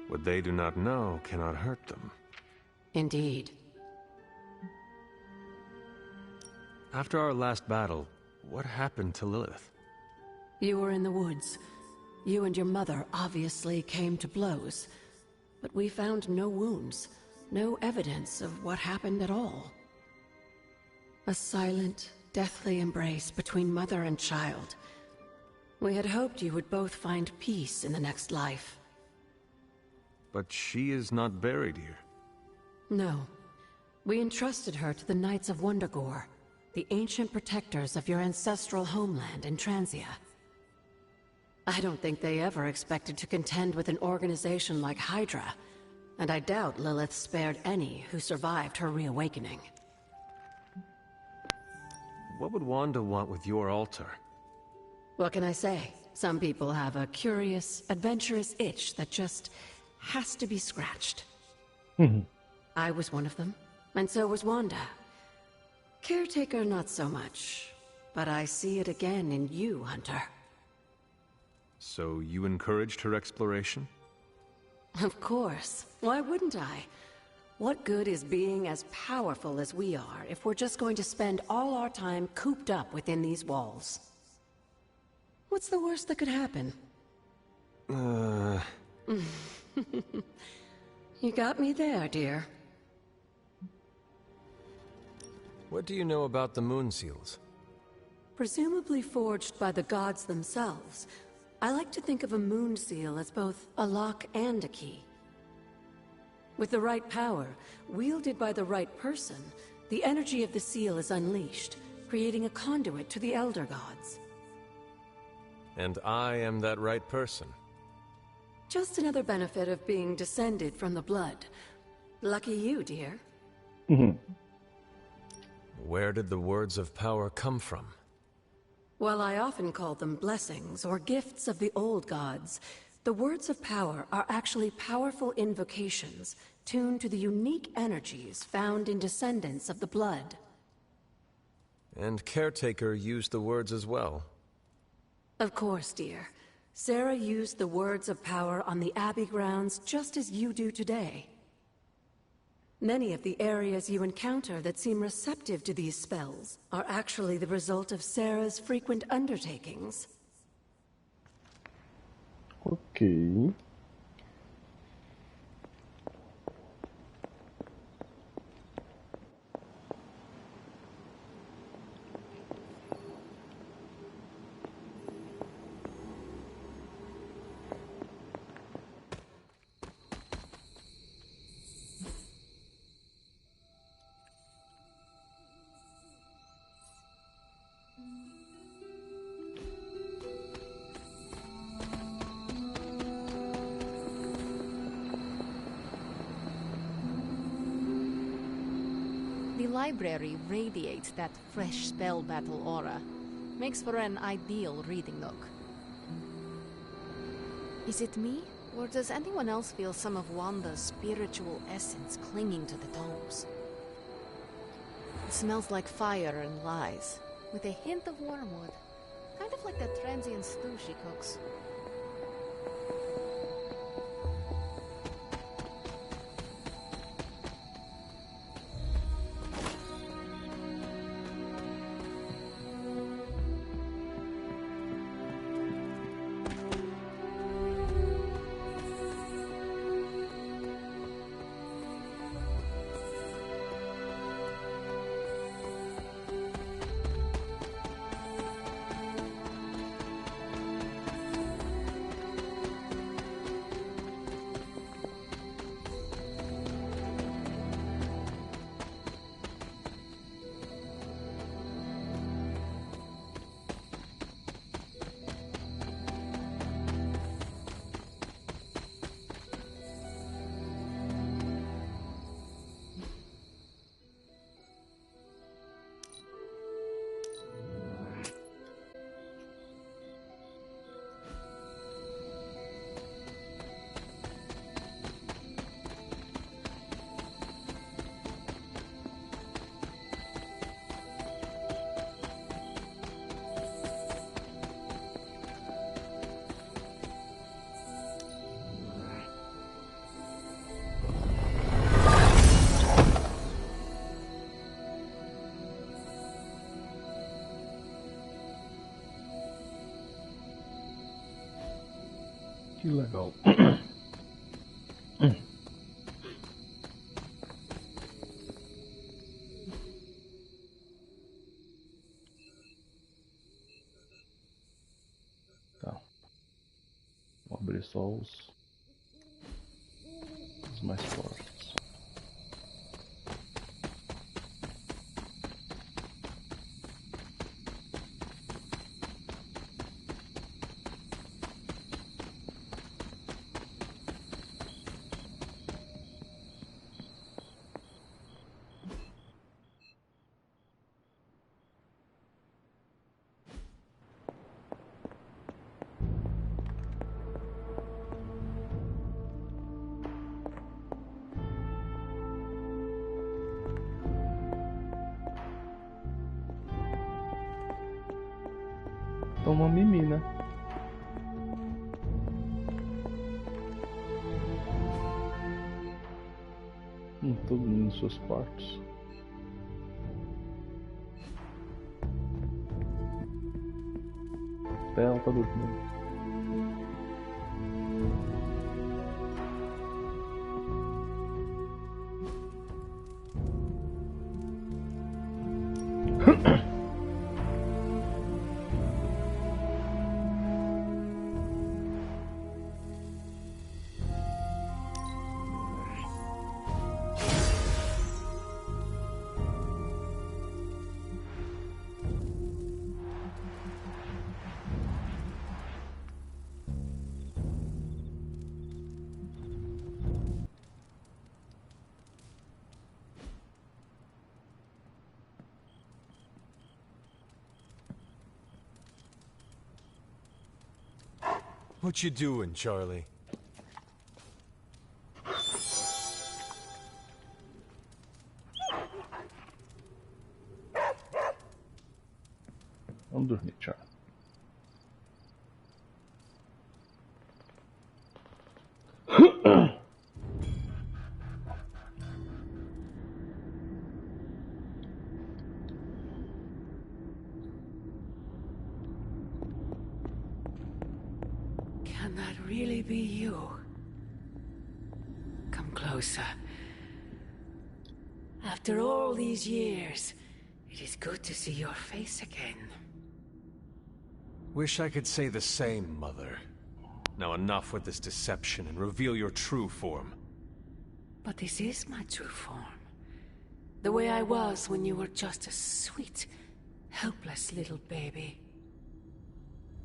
What they do not know cannot hurt them. Indeed. After our last battle, what happened to Lilith? You were in the woods. You and your mother obviously came to blows. But we found no wounds, no evidence of what happened at all. A silent, deathly embrace between mother and child. We had hoped you would both find peace in the next life. But she is not buried here. No. We entrusted her to the Knights of Wundagore, the ancient protectors of your ancestral homeland in Transia. I don't think they ever expected to contend with an organization like Hydra, and I doubt Lilith spared any who survived her reawakening. What would Wanda want with your altar? What can I say? Some people have a curious, adventurous itch that just has to be scratched. I was one of them, and so was Wanda. Caretaker, not so much, but I see it again in you, Hunter. So you encouraged her exploration? Of course. Why wouldn't I? What good is being as powerful as we are if we're just going to spend all our time cooped up within these walls? What's the worst that could happen? You got me there, dear. What do you know about the moon seals? Presumably forged by the gods themselves, I like to think of a moon seal as both a lock and a key. With the right power, wielded by the right person, the energy of the seal is unleashed, creating a conduit to the Elder Gods. And I am that right person. Just another benefit of being descended from the blood. Lucky you, dear. Where did the words of power come from? While I often call them blessings or gifts of the old gods, the words of power are actually powerful invocations tuned to the unique energies found in descendants of the blood. And Caretaker used the words as well. Of course, dear. Sarah used the words of power on the Abbey grounds just as you do today. Many of the areas you encounter that seem receptive to these spells are actually the result of Sarah's frequent undertakings. Ok. The library radiates that fresh spell battle aura. Makes for an ideal reading nook. Is it me? Or does anyone else feel some of Wanda's spiritual essence clinging to the tomes? It smells like fire and lies, with a hint of wormwood. Kind of like that transient stew she cooks. Que legal. Tá. Vou abrir só os mais fortes. Uma menina. Todo mundo em seus quartos. Ela tá dormindo. What you doing, Charlie? Vamos dormir, Charlie. Can that really be you? Come closer. After all these years, it is good to see your face again. Wish I could say the same, Mother. Now enough with this deception and reveal your true form. But this is my true form. The way I was when you were just a sweet, helpless little baby.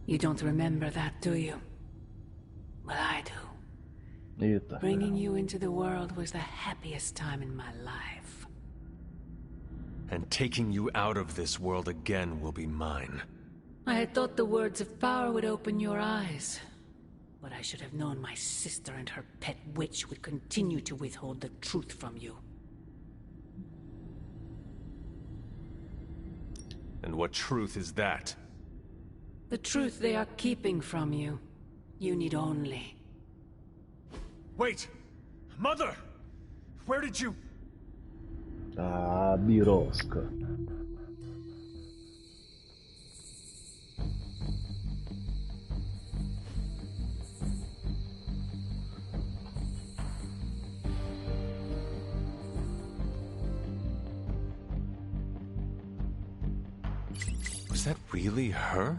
You don't remember that, do you? Well, I do. Bringing you into the world was the happiest time in my life. And taking you out of this world again will be mine. I had thought the words of power would open your eyes. But I should have known my sister and her pet witch would continue to withhold the truth from you. And what truth is that? The truth they are keeping from you. You need only... Wait! Mother! Where did you... Ah, birosca. Was that really her?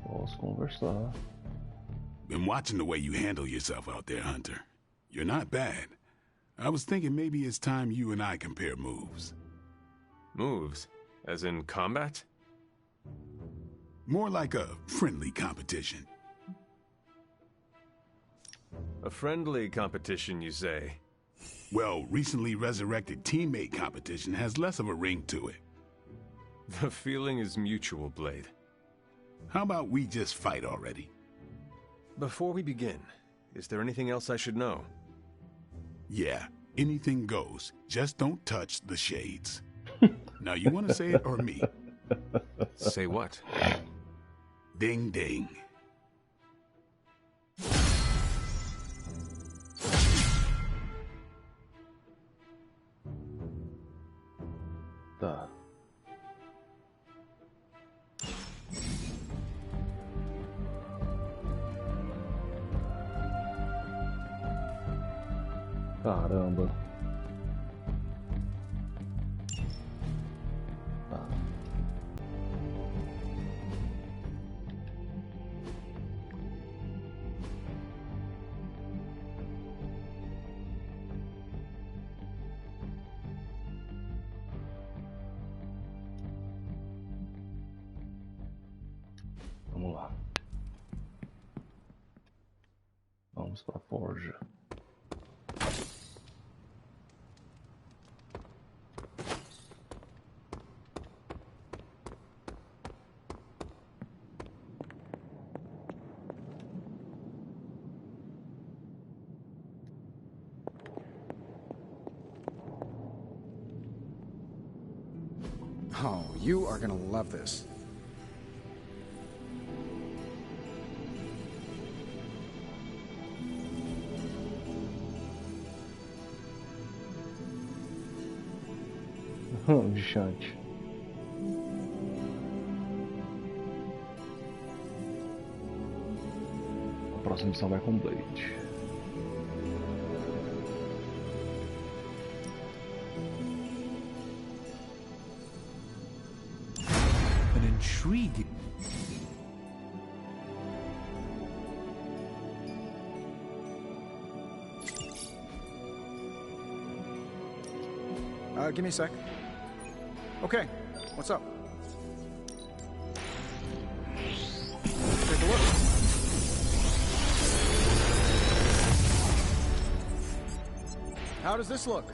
Posso conversar. Been watching the way you handle yourself out there, Hunter. You're not bad. I was thinking maybe it's time you and I compare moves. Moves? As in combat? More like a friendly competition. A friendly competition, you say? Well, recently resurrected teammate competition has less of a ring to it. The feeling is mutual, Blade. How about we just fight already? Before we begin, is there anything else I should know? Yeah, Anything goes. Just don't touch the shades. Now, you want to say it or me? Say what? Ding ding. Tá. Caramba. Tá. Vamos lá. Vamos para a forja. Oh, you are gonna love this. Vixante. A próxima missão vai com Blade. An intriguing. Give me a sec. Okay, what's up? Take a look. How does this look?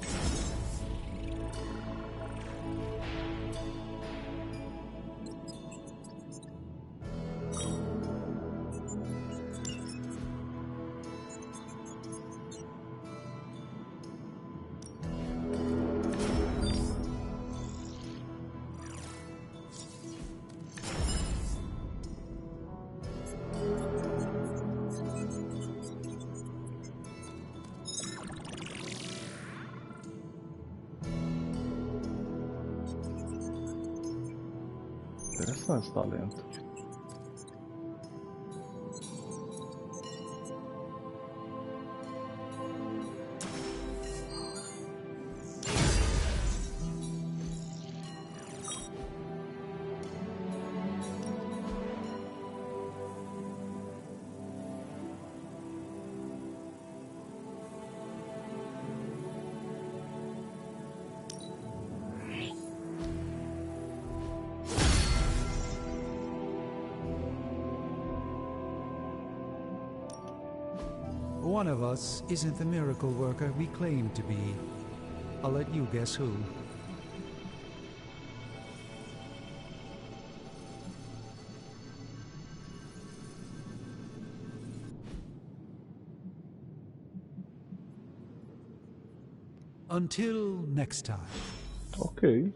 Interessante esse talento. One of us isn't the miracle worker we claim to be. I'll let you guess who. Until next time. Ok.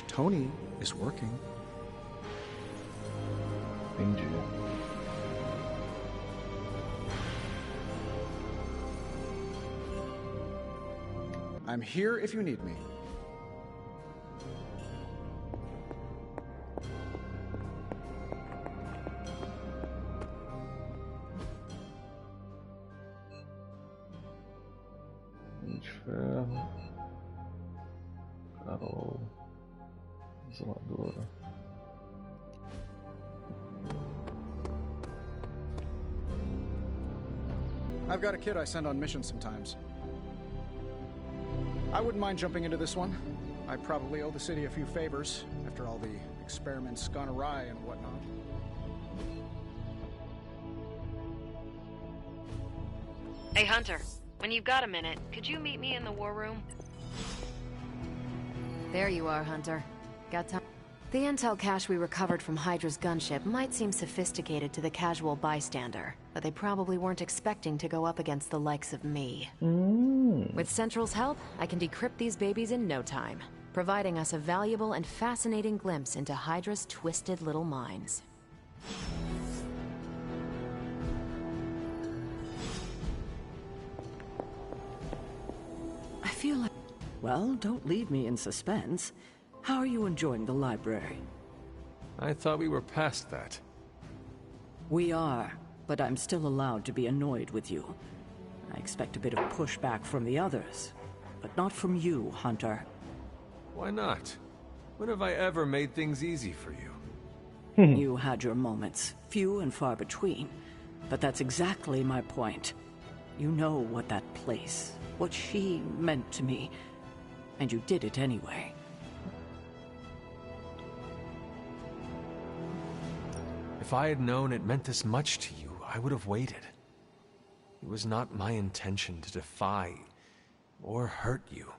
Tony is working. Entendi. I'm here if you need me. De ferro. Carol. Isoladora. I've got a kid I send on missions sometimes. I wouldn't mind jumping into this one. I probably owe the city a few favors after all the experiments gone awry and whatnot. Hey, Hunter. When you've got a minute, could you meet me in the war room? There you are, Hunter. Got time? The intel cache we recovered from Hydra's gunship might seem sophisticated to the casual bystander, but they probably weren't expecting to go up against the likes of me. With Central's help, I can decrypt these babies in no time, providing us a valuable and fascinating glimpse into Hydra's twisted little minds. I feel like... Well, don't leave me in suspense. How are you enjoying the library? I thought we were past that. We are, but I'm still allowed to be annoyed with you. I expect a bit of pushback from the others, but not from you, Hunter. Why not? When have I ever made things easy for you? You had your moments, few and far between, but that's exactly my point. You know what that place, what she meant to me, and you did it anyway. If I had known it meant this much to you, I would have waited. It was not my intention to defy or hurt you.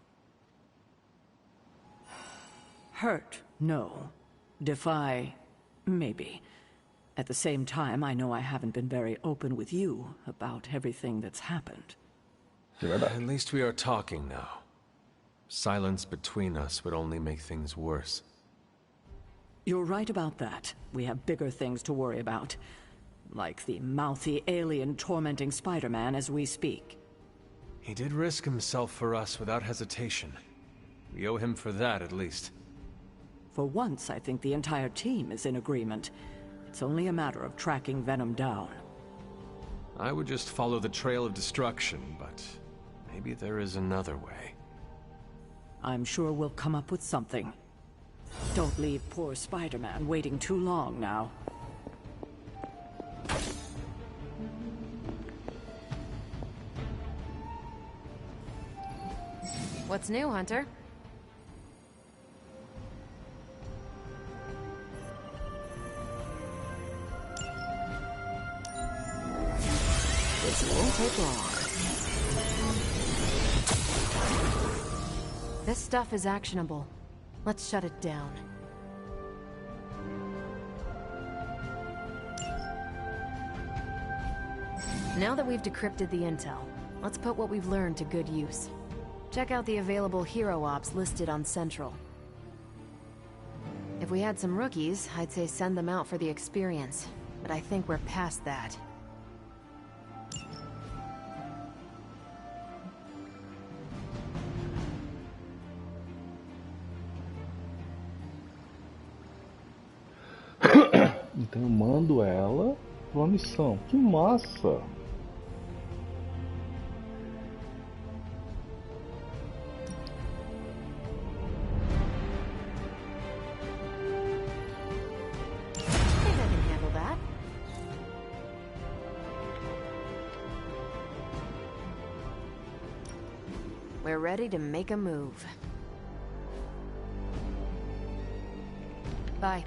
Hurt, no. Defy, maybe. At the same time, I know I haven't been very open with you about everything that's happened. At least we are talking now. Silence between us would only make things worse. You're right about that. We have bigger things to worry about. Like the mouthy alien tormenting Spider-Man as we speak. He did risk himself for us without hesitation. We owe him for that, at least. For once, I think the entire team is in agreement. It's only a matter of tracking Venom down. I would just follow the trail of destruction, but maybe there is another way. I'm sure we'll come up with something. Don't leave poor Spider-Man waiting too long now. What's new, Hunter? This won't take long. This stuff is actionable. Let's shut it down. Now that we've decrypted the intel, let's put what we've learned to good use. Check out the available hero ops listed on Central. If we had some rookies, I'd say send them out for the experience, but I think we're past that. Então eu mando ela pra uma missão. Que massa! I think I can handle that. We're ready to make a move. Bye.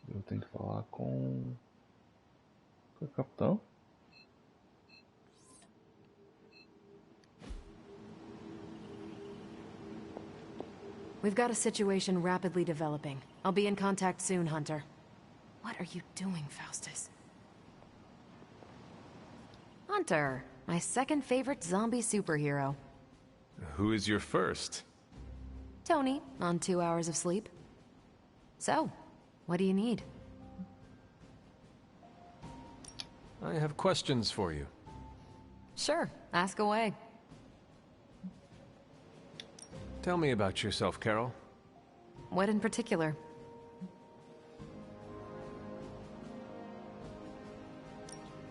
Eu tenho que falar com o capitão. We've got a situation rapidly developing. I'll be in contact soon, Hunter. What are you doing, Faustus? Hunter, my second favorite zombie superhero. Who is your first? Tony, on 2 hours of sleep. So, what do you need? I have questions for you. Sure, ask away. Tell me about yourself, Carol. What in particular?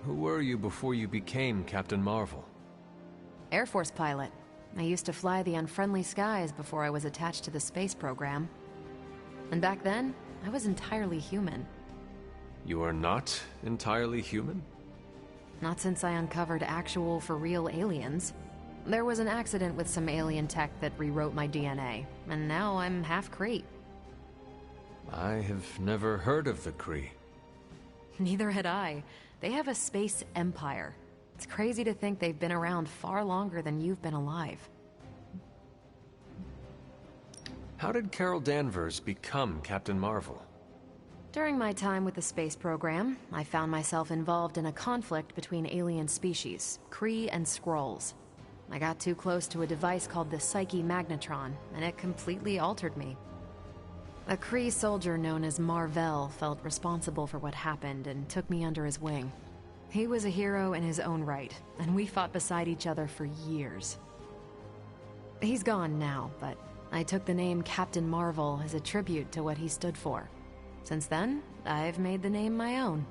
Who were you before you became Captain Marvel? Air Force pilot. I used to fly the unfriendly skies before I was attached to the space program. And back then, I was entirely human. You are not entirely human? Not since I uncovered actual for real aliens. There was an accident with some alien tech that rewrote my DNA, and now I'm half Kree. I have never heard of the Kree. Neither had I. They have a space empire. It's crazy to think they've been around far longer than you've been alive. How did Carol Danvers become Captain Marvel? During my time with the space program, I found myself involved in a conflict between alien species, Kree and Skrulls. I got too close to a device called the Psyche Magnetron, and it completely altered me. A Kree soldier known as Mar-Vell felt responsible for what happened and took me under his wing. He was a hero in his own right, and we fought beside each other for years. He's gone now, but I took the name Captain Marvel as a tribute to what he stood for. Since then, I've made the name my own.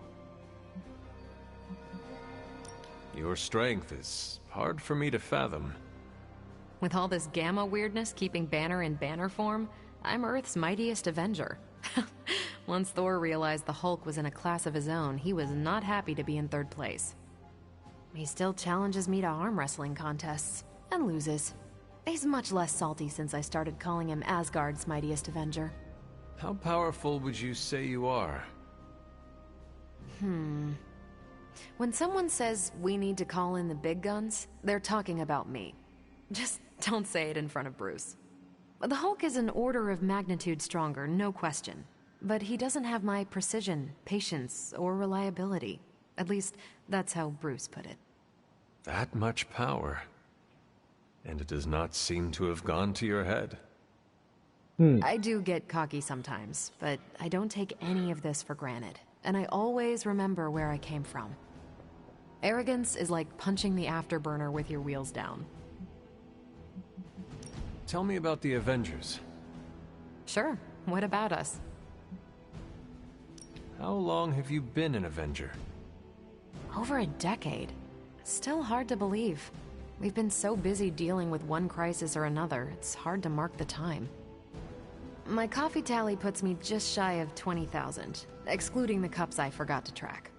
Your strength is hard for me to fathom. With all this gamma weirdness keeping Banner in banner form, I'm Earth's mightiest Avenger. Once Thor realized the Hulk was in a class of his own, he was not happy to be in third place. He still challenges me to arm wrestling contests, and loses. He's much less salty since I started calling him Asgard's mightiest Avenger. How powerful would you say you are? When someone says we need to call in the big guns, they're talking about me. Just don't say it in front of Bruce. The Hulk is an order of magnitude stronger, no question. But he doesn't have my precision, patience, or reliability. At least, that's how Bruce put it. That much power. And it does not seem to have gone to your head. I do get cocky sometimes, but I don't take any of this for granted. And I always remember where I came from. Arrogance is like punching the afterburner with your wheels down. Tell me about the Avengers. Sure. What about us? How long have you been an Avenger? Over a decade. Still hard to believe. We've been so busy dealing with one crisis or another, it's hard to mark the time. My coffee tally puts me just shy of 20,000, excluding the cups I forgot to track.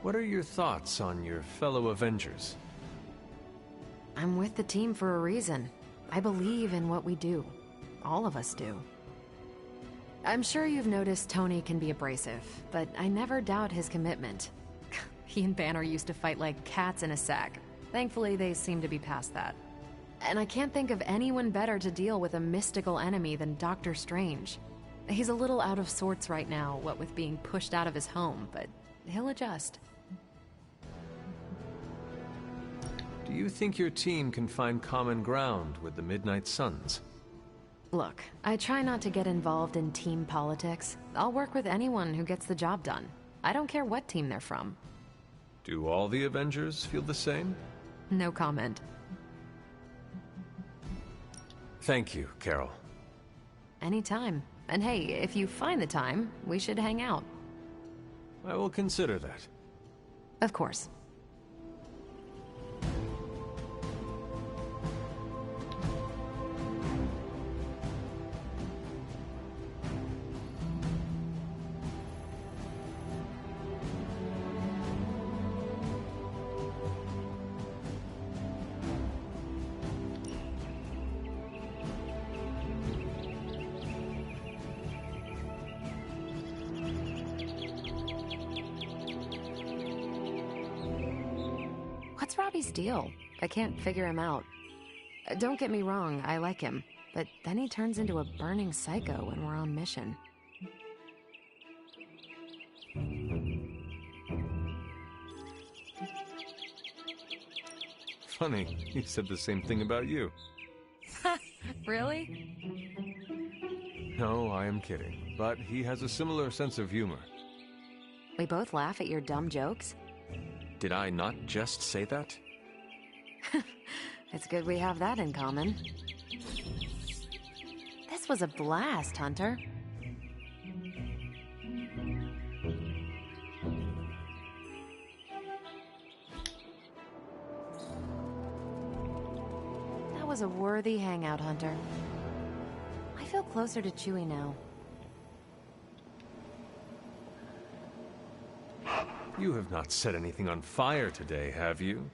What are your thoughts on your fellow Avengers? I'm with the team for a reason. I believe in what we do. All of us do. I'm sure you've noticed Tony can be abrasive, but I never doubt his commitment. He and Banner used to fight like cats in a sack. Thankfully, they seem to be past that. And I can't think of anyone better to deal with a mystical enemy than Doctor Strange. He's a little out of sorts right now, what with being pushed out of his home, but he'll adjust. Do you think your team can find common ground with the Midnight Suns? Look, I try not to get involved in team politics. I'll work with anyone who gets the job done. I don't care what team they're from. Do all the Avengers feel the same? No comment. Thank you, Carol. Anytime. And hey, if you find the time, we should hang out. I will consider that. Of course. What's Robbie's deal? I can't figure him out. Don't get me wrong, I like him, but then he turns into a burning psycho when we're on mission. Funny, he said the same thing about you. Really? No, I am kidding, but he has a similar sense of humor. We both laugh at your dumb jokes? Did I not just say that? It's good we have that in common. This was a blast, Hunter. That was a worthy hangout, Hunter. I feel closer to Chewie now. You have not set anything on fire today, have you?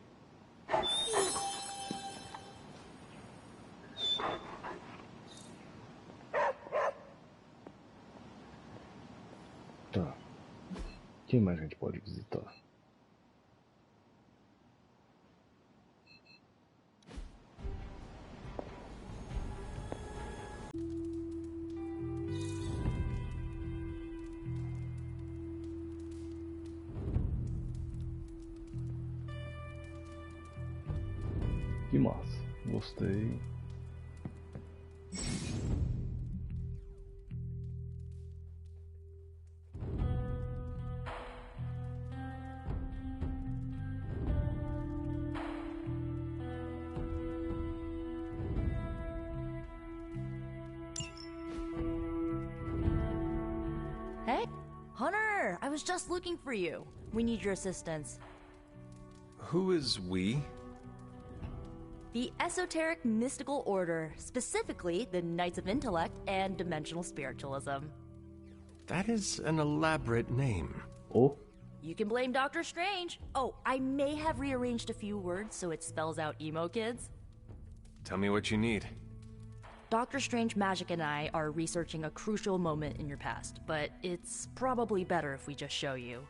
Tá. Quem mais a gente pode visitar? Que massa, gostei. Hey, Hunter! I was just looking for you. We need your assistance. Who is we? The Esoteric Mystical Order, specifically the Knights of Intellect and Dimensional Spiritualism. That is an elaborate name. Oh? You can blame Dr. Strange. Oh, I may have rearranged a few words so it spells out emo kids. Tell me what you need. Dr. Strange Magic and I are researching a crucial moment in your past, but it's probably better if we just show you.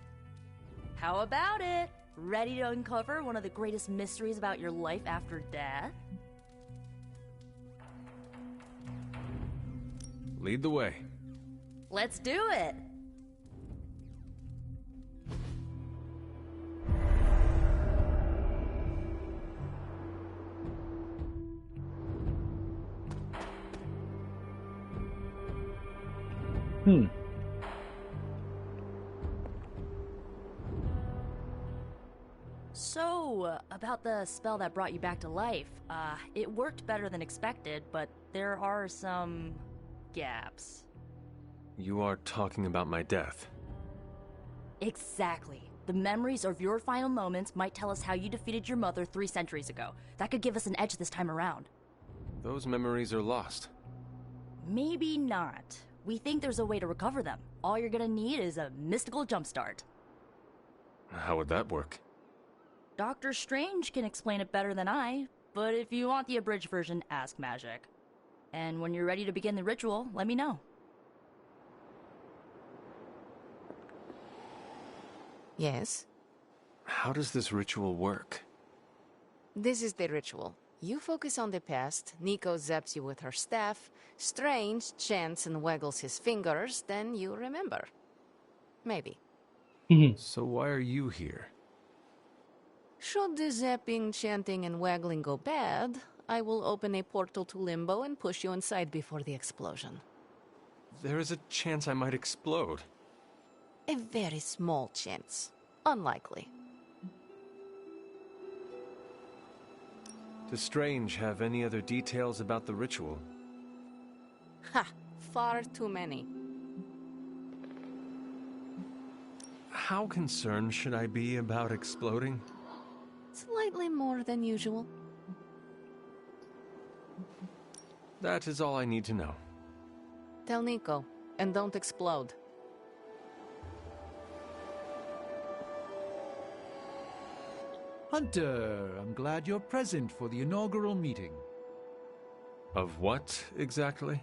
How about it? Ready to uncover one of the greatest mysteries about your life after death? Lead the way. Let's do it! So, about the spell that brought you back to life. It worked better than expected, but there are some gaps. You are talking about my death. Exactly. The memories of your final moments might tell us how you defeated your mother 3 centuries ago. That could give us an edge this time around. Those memories are lost. Maybe not. We think there's a way to recover them. All you're gonna need is a mystical jumpstart. How would that work? Doctor Strange can explain it better than I, but if you want the abridged version, ask Magic. And when you're ready to begin the ritual, let me know. Yes? How does this ritual work? This is the ritual. You focus on the past, Nico zaps you with her staff, Strange chants and waggles his fingers, then you remember. Maybe. So why are you here? Should the zapping, chanting, and waggling go bad, I will open a portal to Limbo and push you inside before the explosion. There is a chance I might explode. A very small chance. Unlikely. Does Strange have any other details about the ritual? Ha! Far too many. How concerned should I be about exploding? Slightly more than usual. That is all I need to know. Tell Nico, and don't explode. Hunter, I'm glad you're present for the inaugural meeting. Of what, exactly?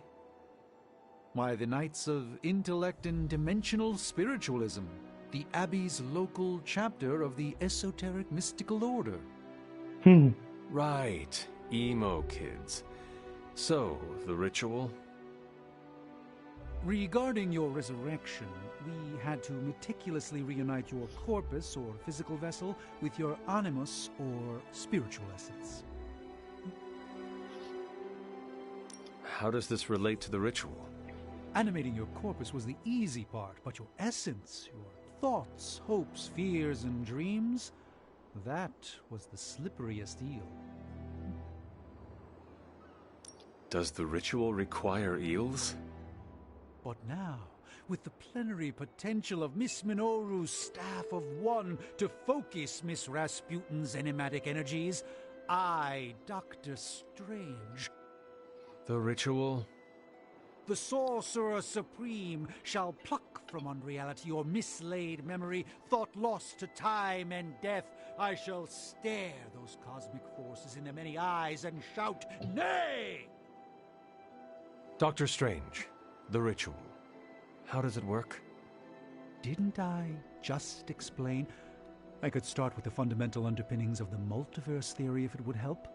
Why, the Knights of Intellect and Dimensional Spiritualism, the Abbey's local chapter of the Esoteric Mystical Order. Right, emo kids. So, the ritual? Regarding your resurrection, we had to meticulously reunite your corpus or physical vessel with your animus or spiritual essence. How does this relate to the ritual? Animating your corpus was the easy part, but your essence, your thoughts, hopes, fears, and dreams, that was the slipperiest eel. Does the ritual require eels? But now, with the plenary potential of Miss Minoru's Staff of One to focus Miss Rasputin's enigmatic energies, I, Dr. Strange, the ritual? the Sorcerer Supreme, shall pluck from unreality or mislaid memory, thought lost to time and death, I shall stare those cosmic forces in their many eyes and shout, nay! Doctor Strange, the ritual. How does it work? Didn't I just explain? I could start with the fundamental underpinnings of the multiverse theory if it would help.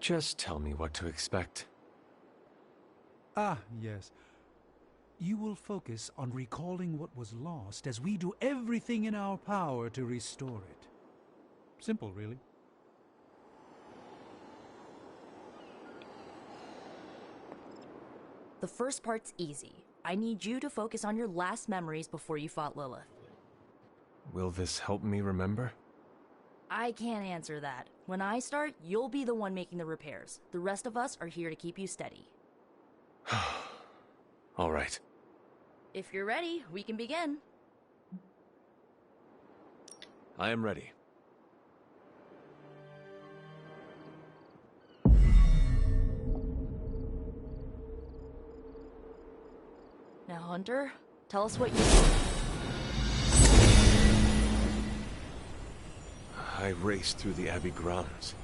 Just tell me what to expect. Ah, yes. You will focus on recalling what was lost as we do everything in our power to restore it. Simple, really. The first part's easy. I need you to focus on your last memories before you fought Lilith. Will this help me remember? I can't answer that. When I start, you'll be the one making the repairs. The rest of us are here to keep you steady. All right. If you're ready, we can begin. I am ready. Now, Hunter, tell us what you... I raced through the Abbey grounds.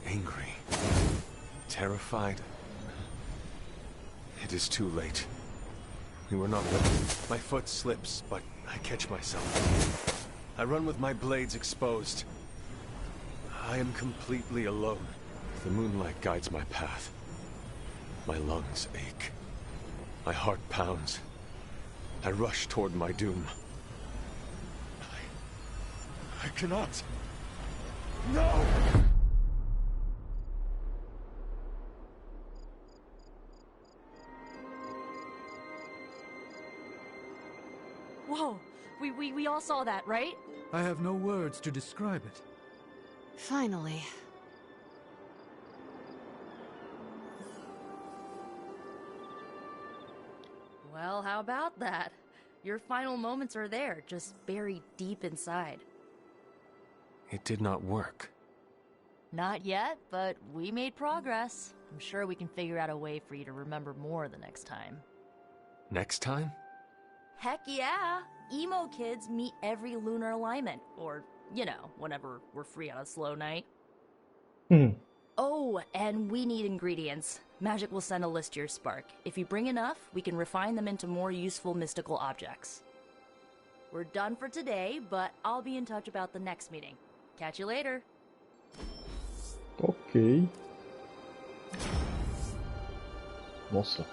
Angry. Terrified. It is too late. We were not ready. My foot slips, but I catch myself. I run with my blades exposed. I am completely alone. The moonlight guides my path. My lungs ache. My heart pounds. I rush toward my doom. I cannot. No! Whoa! We all saw that, right? I have no words to describe it. Finally. Well, how about that? Your final moments are there, just buried deep inside. It did not work. Not yet, but we made progress. I'm sure we can figure out a way for you to remember more the next time. Next time? Heck yeah! Emo kids meet every lunar alignment, or, you know, whenever we're free on a slow night. Oh, and we need ingredients. Magic will send a list to your spark. If you bring enough, we can refine them into more useful mystical objects. We're done for today, but I'll be in touch about the next meeting. Catch you later. Ok. Nossa.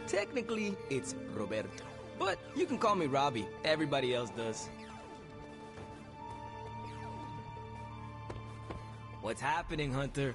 Technically, it's Roberto. But you can call me Robbie. Everybody else does. What's happening, Hunter?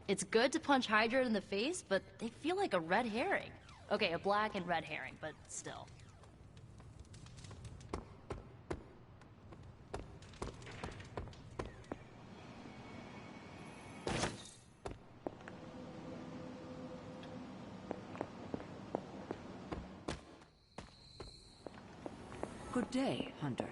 It's good to punch Hydra in the face, but they feel like a red herring. Okay, a black and red herring, but still. Good day, Hunter.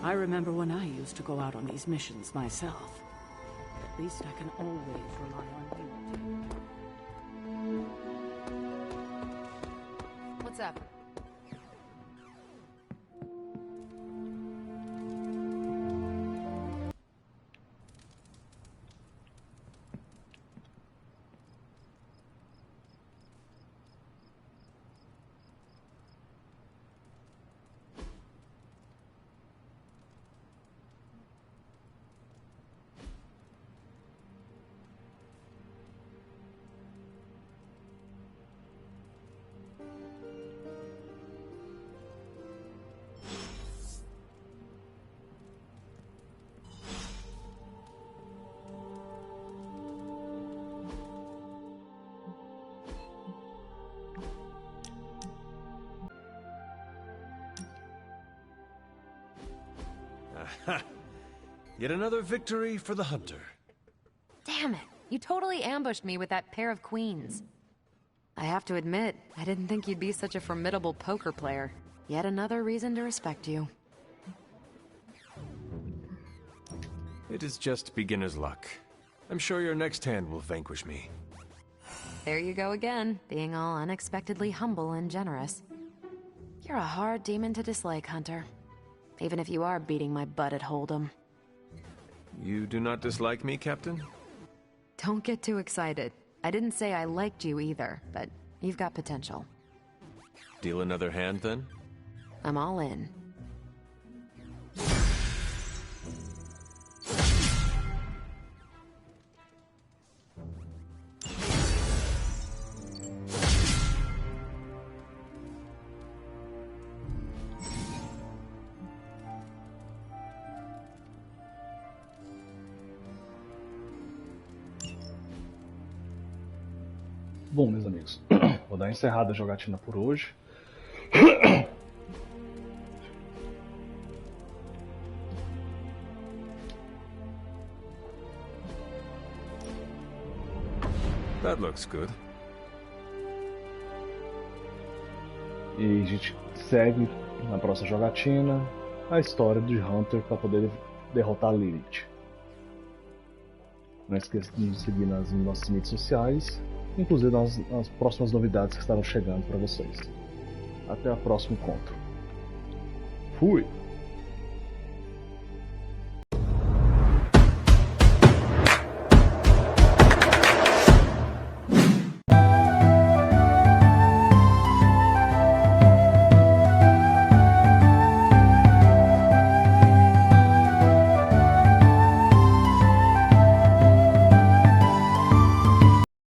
I remember when I used to go out on these missions myself. At least I can always rely on you. What's up? Yet another victory for the hunter. Damn it! You totally ambushed me with that pair of queens. I have to admit, I didn't think you'd be such a formidable poker player. Yet another reason to respect you. It is just beginner's luck. I'm sure your next hand will vanquish me. There you go again, being all unexpectedly humble and generous. You're a hard demon to dislike, Hunter. Even if you are beating my butt at Hold'em. You do not dislike me, Captain? Don't get too excited. I didn't say I liked you either, but you've got potential. Deal another hand, then? I'm all in. Bom, meus amigos, vou dar uma encerrada a jogatina por hoje. That looks good. E a gente segue na próxima jogatina a história de Hunter para poder derrotar Lilith. Não esqueça de nos seguir nas nossas mídias sociais, inclusive nas próximas novidades que estarão chegando para vocês. Até o próximo encontro. Fui!